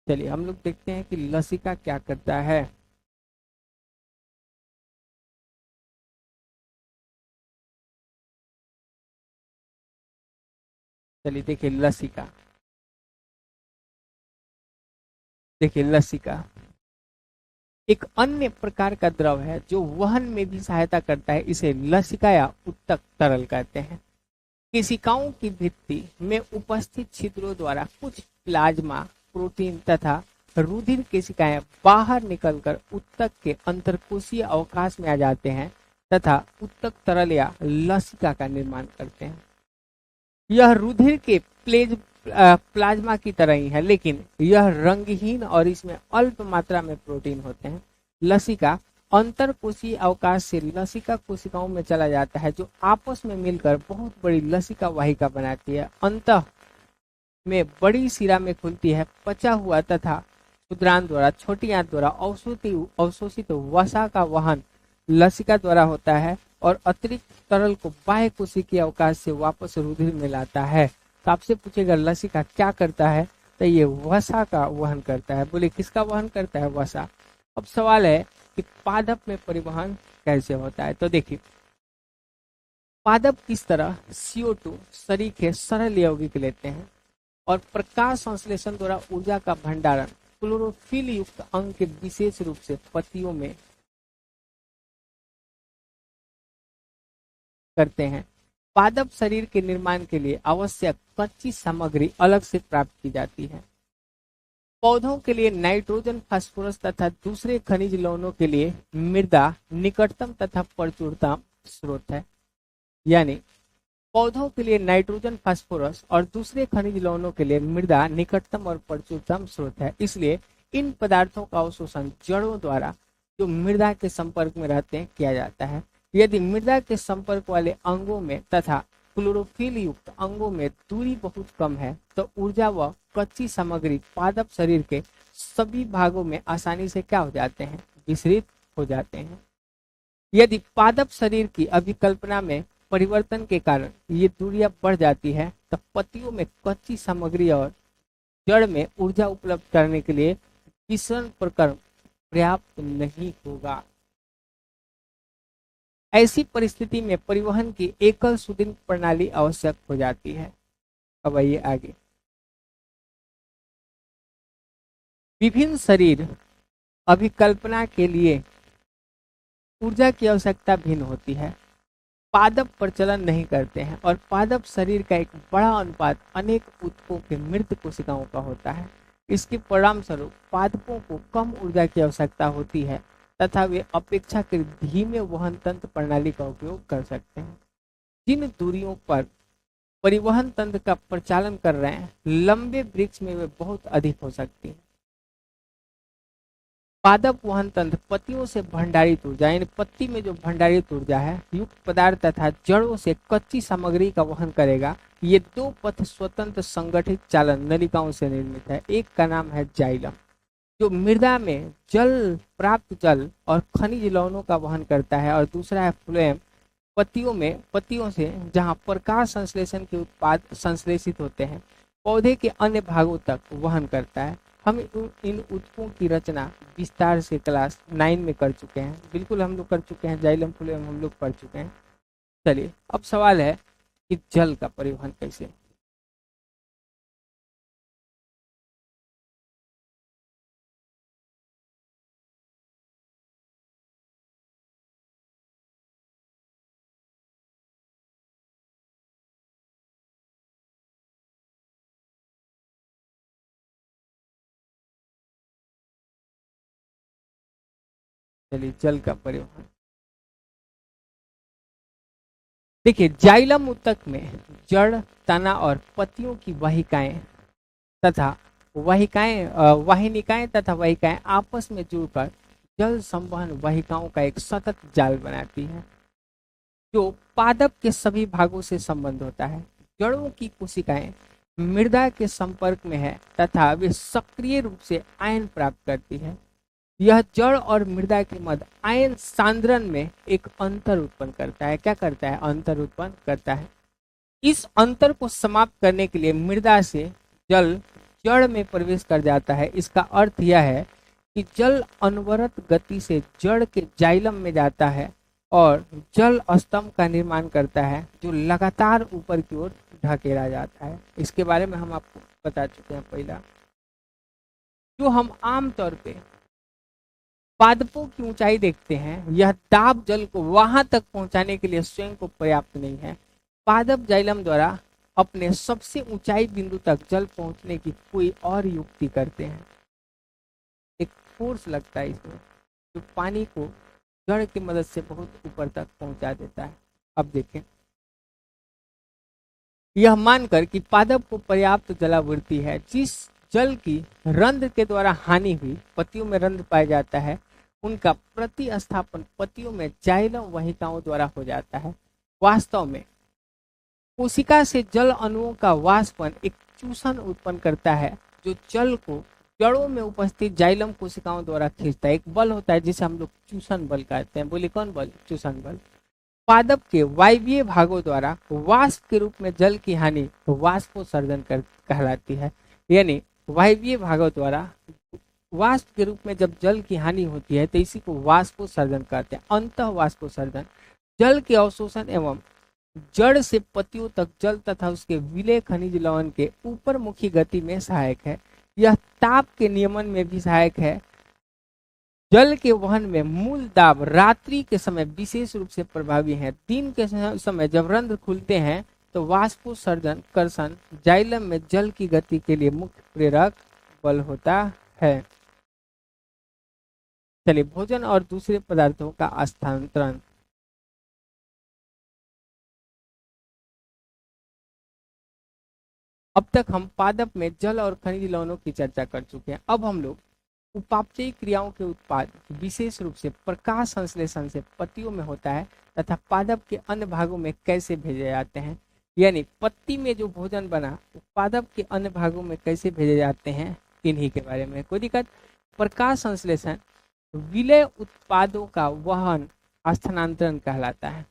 चलिए हम लोग देखते हैं कि लसिका क्या करता है। चलिए देखिए लसिका, देखिए लसिका एक अन्य प्रकार का द्रव है जो वहन में भी सहायता करता है। इसे लसिका या उत्तक तरल कहते हैं। केशिकाओं की भित्ति में उपस्थित छिद्रों द्वारा कुछ प्लाज्मा प्रोटीन तथा रुधिर केशिकाएं बाहर निकलकर उत्तक के अंतरकोशीय अवकाश में आ जाते हैं तथा उत्तक तरल या लसिका का निर्माण करते हैं। यह रुधिर के प्लाज्मा की तरह ही है, लेकिन यह रंगहीन और इसमें अल्प मात्रा में प्रोटीन होते हैं। लसिका अंतर कोशीय अवकाश से लसिका कोशिकाओं में चला जाता है, जो आपस में मिलकर बहुत बड़ी लसिका वाहिका बनाती है। अंतः में बड़ी शिरा में खुलती है। पचा हुआ तथा क्षुद्रांत द्वारा छोटी आंत द्वारा अवशोषित वसा का वहन लसिका द्वारा होता है और अतिरिक्त तरल को बाह्य कोशिकीय अवकाश से वापस रुधिर में लाता है। तो आपसे पूछेगा लसिका क्या करता है? तो ये वसा का वहन करता है। बोले किसका वहन करता है? वसा। अब सवाल है कि पादप में परिवहन कैसे होता है? तो देखिए पादप किस तरह CO2 शरीर के सरल यौगिक लेते हैं और प्रकाश संश्लेषण द्वारा ऊर्जा का भंडारण क्लोरोफिल युक्त अंग के विशेष रूप से पत्तियों में करते हैं। पादप शरीर के निर्माण के लिए आवश्यक कच्ची सामग्री अलग से प्राप्त की जाती है। पौधों के लिए नाइट्रोजन फास्फोरस तथा दूसरे खनिज लवणों के लिए मृदा निकटतम तथा प्रचुरतम स्रोत है। यानी पौधों के लिए नाइट्रोजन फास्फोरस और दूसरे खनिज लवणों के लिए मृदा निकटतम और प्रचुरतम स्रोत है। इसलिए इन पदार्थों का अवशोषण जड़ों द्वारा जो मृदा के संपर्क में रहते हैं किया जाता है। यदि मृदा के संपर्क वाले अंगों में तथा क्लोरोफिल युक्त अंगों में दूरी बहुत कम है तो ऊर्जा व कच्ची सामग्री पादप शरीर के सभी भागों में आसानी से क्या हो जाते हैं? विसरित हो जाते हैं। यदि पादप शरीर की अभिकल्पना में परिवर्तन के कारण ये दूरियां बढ़ जाती है तो पत्तियों में कच्ची सामग्री और जड़ में ऊर्जा उपलब्ध करने के लिए विसरण प्रक्रम पर्याप्त नहीं होगा। ऐसी परिस्थिति में परिवहन की एकल सुदृढ़ प्रणाली आवश्यक हो जाती है। अब आइए आगे। विभिन्न शरीर अभिकल्पना के लिए ऊर्जा की आवश्यकता भिन्न होती है। पादप प्रचलन नहीं करते हैं और पादप शरीर का एक बड़ा अनुपात अनेक ऊतकों के मृत कोशिकाओं का होता है। इसके परिणाम स्वरूप पादपों को कम ऊर्जा की आवश्यकता होती है तथा वे अपेक्षाकृत धीमे वहन तंत्र प्रणाली का उपयोग कर सकते हैं। जिन दूरियों पर परिवहन तंत्र का प्रचालन कर रहे हैं लंबे वृक्ष में वे बहुत अधिक हो सकती है। पादप वहन तंत्र पत्तियों से भंडारित ऊर्जा यानी पत्ती में जो भंडारित ऊर्जा है युक्त पदार्थ तथा जड़ों से कच्ची सामग्री का वहन करेगा। ये दो पथ स्वतंत्र संगठित चालन नलिकाओं से निर्मित है। एक का नाम है जाइलम जो मृदा में जल प्राप्त जल और खनिज लवणों का वहन करता है और दूसरा है फ्लोएम पत्तियों से जहां प्रकाश संश्लेषण के उत्पाद संश्लेषित होते हैं पौधे के अन्य भागों तक वहन करता है। हम इन ऊतकों की रचना विस्तार से क्लास 9 में कर चुके हैं। बिल्कुल हम लोग कर चुके हैं। जाइलम फ्लोएम हम लोग पढ़ चुके हैं। चलिए अब सवाल है कि जल का परिवहन कैसे? चलिए जल का परिवहन, देखिए जाइलम ऊतक में जड़, तना और पत्तियों की वाहिकाएं तथा वाहिनिकाएं तथा वाहिकाएं आपस में जुड़कर जल संवहन वाहिकाओं का एक सतत जाल बनाती है, जो पादप के सभी भागों से संबंध होता है। जड़ों की कोशिकाएं मृदा के संपर्क में है तथा वे सक्रिय रूप से आयन प्राप्त करती है। यह जड़ और मृदा के मध्य आयन सांद्रण में एक अंतर उत्पन्न करता है। क्या करता है? अंतर उत्पन्न करता है। इस अंतर को समाप्त करने के लिए मृदा से जल जड़ में प्रवेश कर जाता है। इसका अर्थ यह है कि जल अनवरत गति से जड़ के जाइलम में जाता है और जल स्तंभ का निर्माण करता है, जो लगातार ऊपर की ओर ढकेला जाता है। इसके बारे में हम आपको बता चुके हैं पहला। जो हम आमतौर पे पादपों की ऊंचाई देखते हैं, यह दाब जल को वहां तक पहुंचाने के लिए स्वयं को पर्याप्त नहीं है। पादप जाइलम द्वारा अपने सबसे ऊंचाई बिंदु तक जल पहुंचने की कोई और युक्ति करते हैं। एक फोर्स लगता है इसमें, जो पानी को जड़ की मदद से बहुत ऊपर तक पहुंचा देता है। अब देखें, यह मानकर कि पादप को पर्याप्त जलावृत्ति है, जिस जल की रंध्र के द्वारा हानि हुई, पत्तियों में रंध्र पाया जाता है, उनका प्रतिस्थापन पत्तियों में जाइलम वाहिकाओं द्वारा हो जाता है। वास्तव में कोशिका से जल अणुओं का वाष्पन एक चूसन उत्पन्न करता है, जो जल को जड़ों में उपस्थित जाइलम कोशिकाओं द्वारा खींचता है। एक बल होता है जिसे हम लोग चूसन बल कहते हैं। बोलिए कौन बल? चूसन बल। पादप के वायवीय भागों द्वारा वाष्प के रूप में जल की हानि वाष्पोत्सर्जन कहलाती है। यानी वायवीय भागों द्वारा वाष्प के रूप में जब जल की हानि होती है तो इसी को वाष्पोत्सर्जन कहते हैं। अंतः वाष्पोत्सर्जन जल के अवशोषण एवं जड़ से पत्तियों तक जल तथा उसके विलेय खनिज लवण के ऊपर मुखी गति में सहायक है। यह ताप के नियमन में भी सहायक है। जल के वहन में मूल दाब रात्रि के समय विशेष रूप से प्रभावी है। दिन के समय जब रंध्र खुलते हैं तो वाष्पोत्सर्जन कर्षण जाइलम में जल की गति के लिए मुख्य प्रेरक बल होता है। चलिए, भोजन और दूसरे पदार्थों का स्थानांतरण। अब तक हम पादप में जल और खनिज लवणों की चर्चा कर चुके हैं। अब हम लोग उपापचयी क्रियाओं के उत्पाद विशेष रूप से प्रकाश संश्लेषण से पत्तियों में होता है तथा पादप के अन्य भागों में कैसे भेजे जाते हैं, यानी पत्ती में जो भोजन बना पादप के अन्य भागों में कैसे भेजे जाते हैं, इन्हीं के बारे में। कोई दिक्कत? प्रकाश संश्लेषण विलेय उत्पादों का वहन स्थानांतरण कहलाता है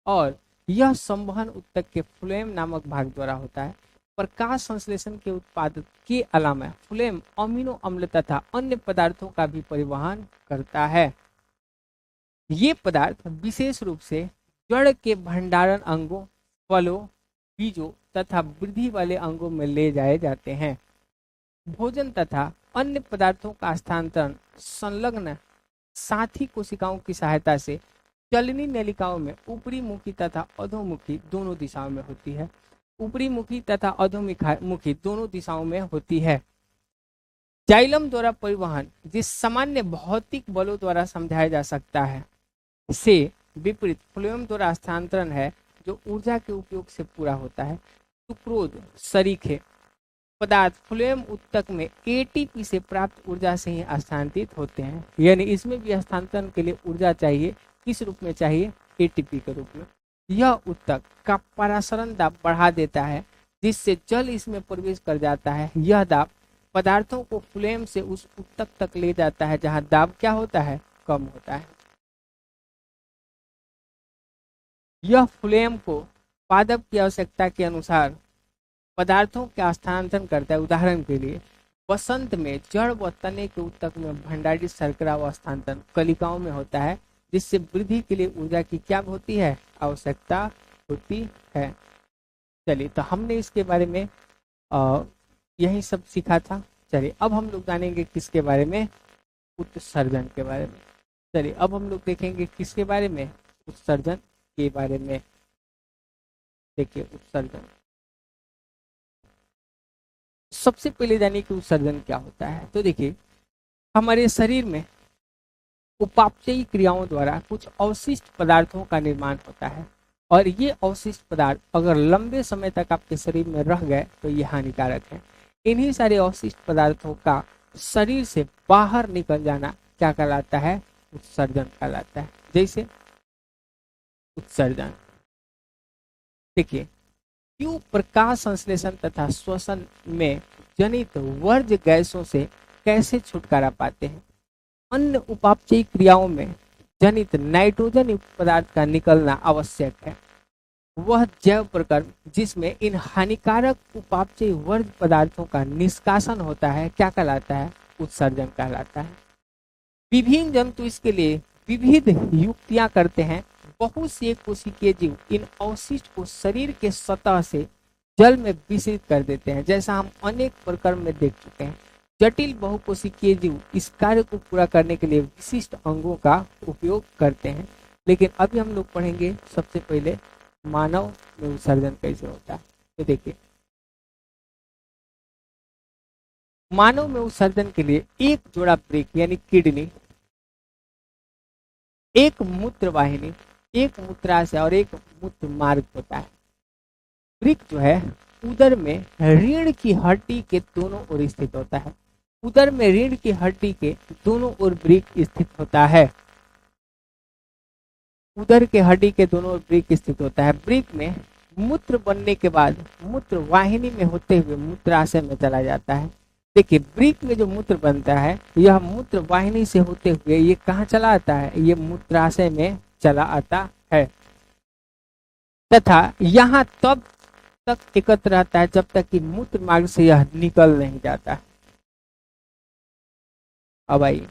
और यह संवहन ऊतक के फ्लोएम नामक भाग द्वारा होता है। प्रकाश संश्लेषण के उत्पाद के अलावा फ्लोएम अमीनो अम्ल तथा अन्य पदार्थों का भी परिवहन करता है। ये पदार्थ विशेष रूप से जड़ के भंडारण अंगों, फलों, बीजों तथा वृद्धि वाले अंगों में ले जाए जाते हैं। भोजन तथा अन्य पदार्थों का स्थानांतरण संलग्न साथी कोशिकाओं की सहायता से चलनी नलिकाओं में ऊपरी मुखी तथा अधोमुखी दोनों दिशाओं में होती है। ऊपरी मुखी तथा अधोमुखी दोनों दिशाओं में होती है। जाइलम द्वारा परिवहन जिस सामान्य भौतिक बलों द्वारा समझाया जा सकता है, से विपरीत फ्लोएम द्वारा स्थानांतरण है, जो ऊर्जा के उपयोग से पूरा होता है। सुक्रोज सरीखे पदार्थ फ्लोएम ऊतक में एटीपी से प्राप्त ऊर्जा से ही स्थानांतरित होते हैं। यानी इसमें भी हस्तांतरण के लिए ऊर्जा चाहिए। किस रूप में चाहिए? एटीपी के रूप में। यह ऊतक का परासरण दाब बढ़ा देता है, जिससे जल इसमें प्रवेश कर जाता है। यह दाब पदार्थों को फ्लोएम से उस ऊतक तक ले जाता है जहां दाब क्या होता है? कम होता है। यह फ्लोएम को पादप की आवश्यकता के अनुसार पदार्थों का स्थानांतरण करता है। उदाहरण के लिए वसंत में जड़ व तने के ऊतक में भंडारित शर्करा व स्थानांतरण कलिकाओं में होता है, जिससे वृद्धि के लिए ऊर्जा की क्या होती है? आवश्यकता होती है। चलिए, तो हमने इसके बारे में यही सब सीखा था। चलिए, अब हम लोग जानेंगे किसके बारे में? उत्सर्जन के बारे में। चलिए, अब हम लोग देखेंगे किसके बारे में? उत्सर्जन के बारे में। देखिए, उत्सर्जन सबसे पहले जानिए कि उत्सर्जन क्या होता है। तो देखिए, हमारे शरीर में उपापचयी क्रियाओं द्वारा कुछ अवशिष्ट पदार्थों का निर्माण होता है, और ये अवशिष्ट पदार्थ अगर लंबे समय तक आपके शरीर में रह गए तो ये हानिकारक है। इन्हीं सारे अवशिष्ट पदार्थों का शरीर से बाहर निकल जाना क्या कहलाता है? उत्सर्जन कहलाता है। जैसे उत्सर्जन, देखिए, क्यों प्रकाश संश्लेषण तथा श्वसन में जनित वर्ज्य गैसों से कैसे छुटकारा पाते हैं? अन्य उपापचयी क्रियाओं में जनित नाइट्रोजन युक्त पदार्थ का निकलना आवश्यक है। वह जैव प्रक्रम जिसमें इन हानिकारक उपापचयी वर्ज्य पदार्थों का निष्कासन होता है क्या कहलाता है? उत्सर्जन कहलाता है। विभिन्न जंतु इसके लिए विविध युक्तियां करते हैं। बहुत से कोशिकीय जीव इन अवशिष्ट को शरीर के सतह से जल में विसर्जित कर देते हैं, जैसा हम अनेक प्रकरण में देख चुके हैं। जटिल बहुकोशिकीय जीव इस कार्य को पूरा करने के लिए विशिष्ट अंगों का उपयोग करते हैं। लेकिन अभी हम लोग पढ़ेंगे सबसे पहले मानव में उत्सर्जन कैसे होता है। तो देखिए, मानव में उत्सर्जन के लिए एक जोड़ा ब्रेक यानी किडनी, एक मूत्र वाहिनी, एक मूत्राशय और एक मूत्र मार्ग होता है। ब्रेक जो है उदर में रीढ़ की हड्डी के दोनों ओर स्थित होता है। उदर में रीढ़ की हड्डी के दोनों ओर ब्रेक स्थित होता है। उदर के हड्डी के दोनों ओर ब्रेक स्थित होता है। ब्रेक में मूत्र बनने के बाद मूत्र वाहिनी में होते हुए मूत्राशय में चला जाता है। देखिए, ब्रेक में जो मूत्र बनता है यह मूत्र वाहिनी से होते हुए ये कहाँ चला आता है? ये मूत्राशय में चला आता है तथा यहाँ तब तक एकत्र रहता है जब तक कि मूत्र मार्ग से यह निकल नहीं जाता। अब आइए,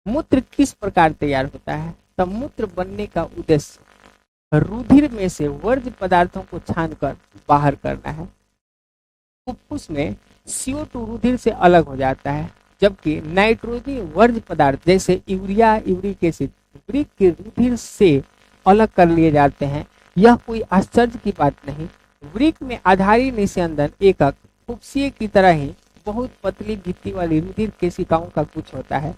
मूत्र किस प्रकार तैयार होता है? तब मूत्र बनने का उद्देश्य रुधिर में से वर्ज्य पदार्थों को छानकर बाहर करना है। फुफ्फुस में CO2 रुधिर से अलग हो जाता है, जबकि नाइट्रोजन वर्ज्य पदार्थ जैसे यूरिया, यूरिक एसिड ब्रेक के रुधिर से अलग कर लिए जाते हैं। यह कोई आश्चर्य की बात नहीं। वृक्क में आधारी निस्यंदन एकक फुफ्फुसीय की तरह ही बहुत पतली भित्ति वाली रुधिर केशिकाओं का गुच्छ होता है।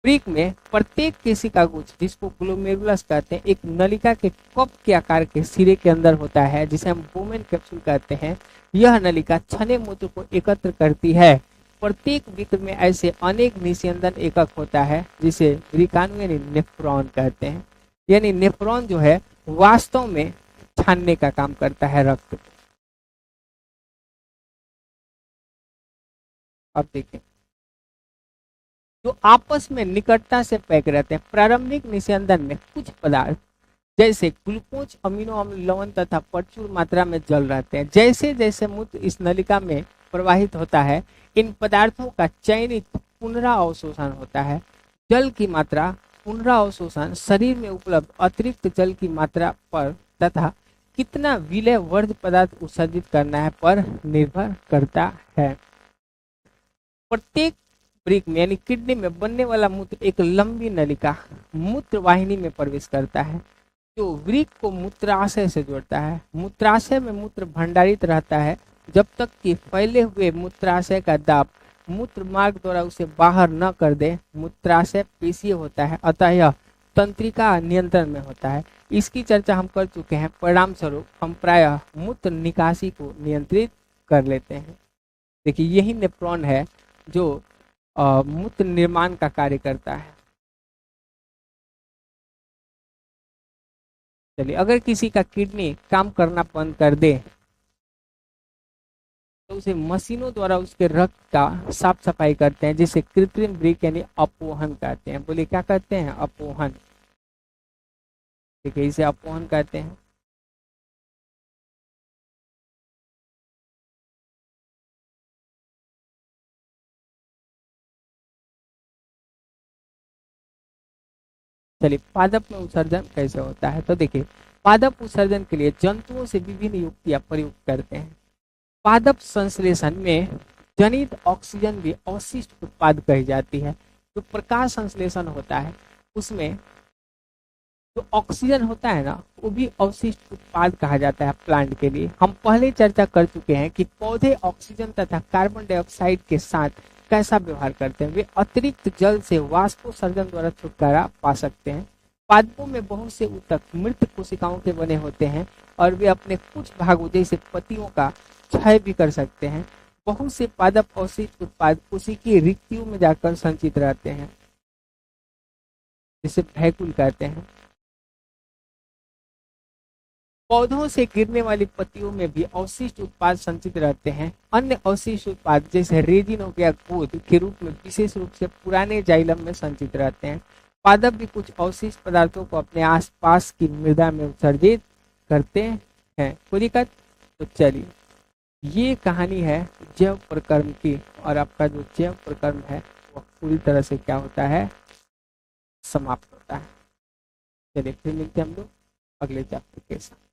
वृक्क में प्रत्येक केशिका गुच्छ, जिसको ग्लोमेरुलस कहते हैं, एक नलिका के कप के आकार के सिरे के अंदर होता है, जिसे हम बोमेन कैप्सूल कहते हैं। यह नलिका छने मूत्र को एकत्र करती है। प्रत्येक वृक्क में ऐसे अनेक निस्यंदन एकक होता है, जिसे वृक्काणु यानी नेफ्रॉन कहते हैं। यानी नेफ्रॉन जो है वास्तव में छानने का काम करता है रक्त। अब देखिए, जो आपस में निकटता से पैक रहते हैं। प्रारंभिक निस्यंदन में कुछ पदार्थ जैसे ग्लूकोज, अमीनो अम्ल, लवण तथा प्रचुर मात्रा में जल रहते हैं। जैसे जैसे मूत्र इस नलिका में प्रवाहित होता है, इन पदार्थों का चयनित पुनरावशोषण होता है। जल की मात्रा पुनरावशोषण शरीर में उपलब्ध अतिरिक्त जल की मात्रा पर तथा कितना विलेय वर्ज्य पदार्थ उत्सर्जित करना है पर निर्भर करता है। प्रत्येक वृक्क में यानी किडनी में बनने वाला मूत्र एक लंबी नलिका मूत्र वाहिनी में प्रवेश करता है, जो वृक्क को मूत्राशय से जोड़ता है। मूत्राशय में मूत्र भंडारित रहता है जब तक कि फैले हुए मूत्राशय का दाब मूत्र मार्ग द्वारा उसे बाहर न कर दे। मूत्राशय पेशीय होता है, अतः यह तंत्रिका नियंत्रण में होता है। इसकी चर्चा हम कर चुके हैं। परिणाम स्वरूप हम प्रायः मूत्र निकासी को नियंत्रित कर लेते हैं। देखिए, यही नेफ्रॉन है जो मूत्र निर्माण का कार्य करता है। चलिए, अगर किसी का किडनी काम करना बंद कर दे तो उसे मशीनों द्वारा उसके रक्त का साफ सफाई करते हैं, जिसे कृत्रिम वृक्क यानी अपोहन कहते हैं। बोलिए, क्या कहते हैं? अपोहन। ठीक है, इसे अपोहन कहते हैं। चलिए, पादप में उत्सर्जन कैसे होता है? तो देखिए, पादप उत्सर्जन के लिए जंतुओं से विभिन्न युक्तियां प्रयुक्त करते हैं। पादप संश्लेषण में जनित ऑक्सीजन भी अवशिष्ट उत्पाद कही जाती है। जो प्रकाश संश्लेषण होता है उसमें जो ऑक्सीजन होता है ना, वो भी अवशिष्ट उत्पाद कहा जाता है प्लांट के लिए। हम पहले चर्चा कर चुके हैं कि पौधे ऑक्सीजन तथा कार्बन डाइऑक्साइड के साथ कैसा व्यवहार करते हैं? वे अतिरिक्त जल से वाष्पोत्सर्जन द्वारा छुटकारा पा सकते हैं। पादपों में बहुत से ऊतक मृत कोशिकाओं के बने होते हैं और वे अपने कुछ भागों जैसे पत्तियों का क्षय भी कर सकते हैं। बहुत से पादप अवशिष्ट उत्पाद कोशिकीय रिक्तियों में जाकर संचित रहते हैं, जिसे वैक्यूल कहते हैं। पौधों से गिरने वाली पत्तियों में भी अवशिष्ट उत्पाद संचित रहते हैं। अन्य अवशिष्ट उत्पाद जैसे रेजिन हो गया गोंद के रूप में विशेष रूप से पुराने जाइलम में संचित रहते हैं। पादप भी कुछ अवशिष्ट पदार्थों को अपने आसपास की मृदा में उत्सर्जित करते हैं। कोई दिक्कत? तो चलिए, ये कहानी है जैव प्रकर्म की, और आपका जो जैव प्रकर्म है वो पूरी तरह से क्या होता है? समाप्त होता है। चलिए फिर मिलते हैं हम लोग अगले चैप्टर के साथ।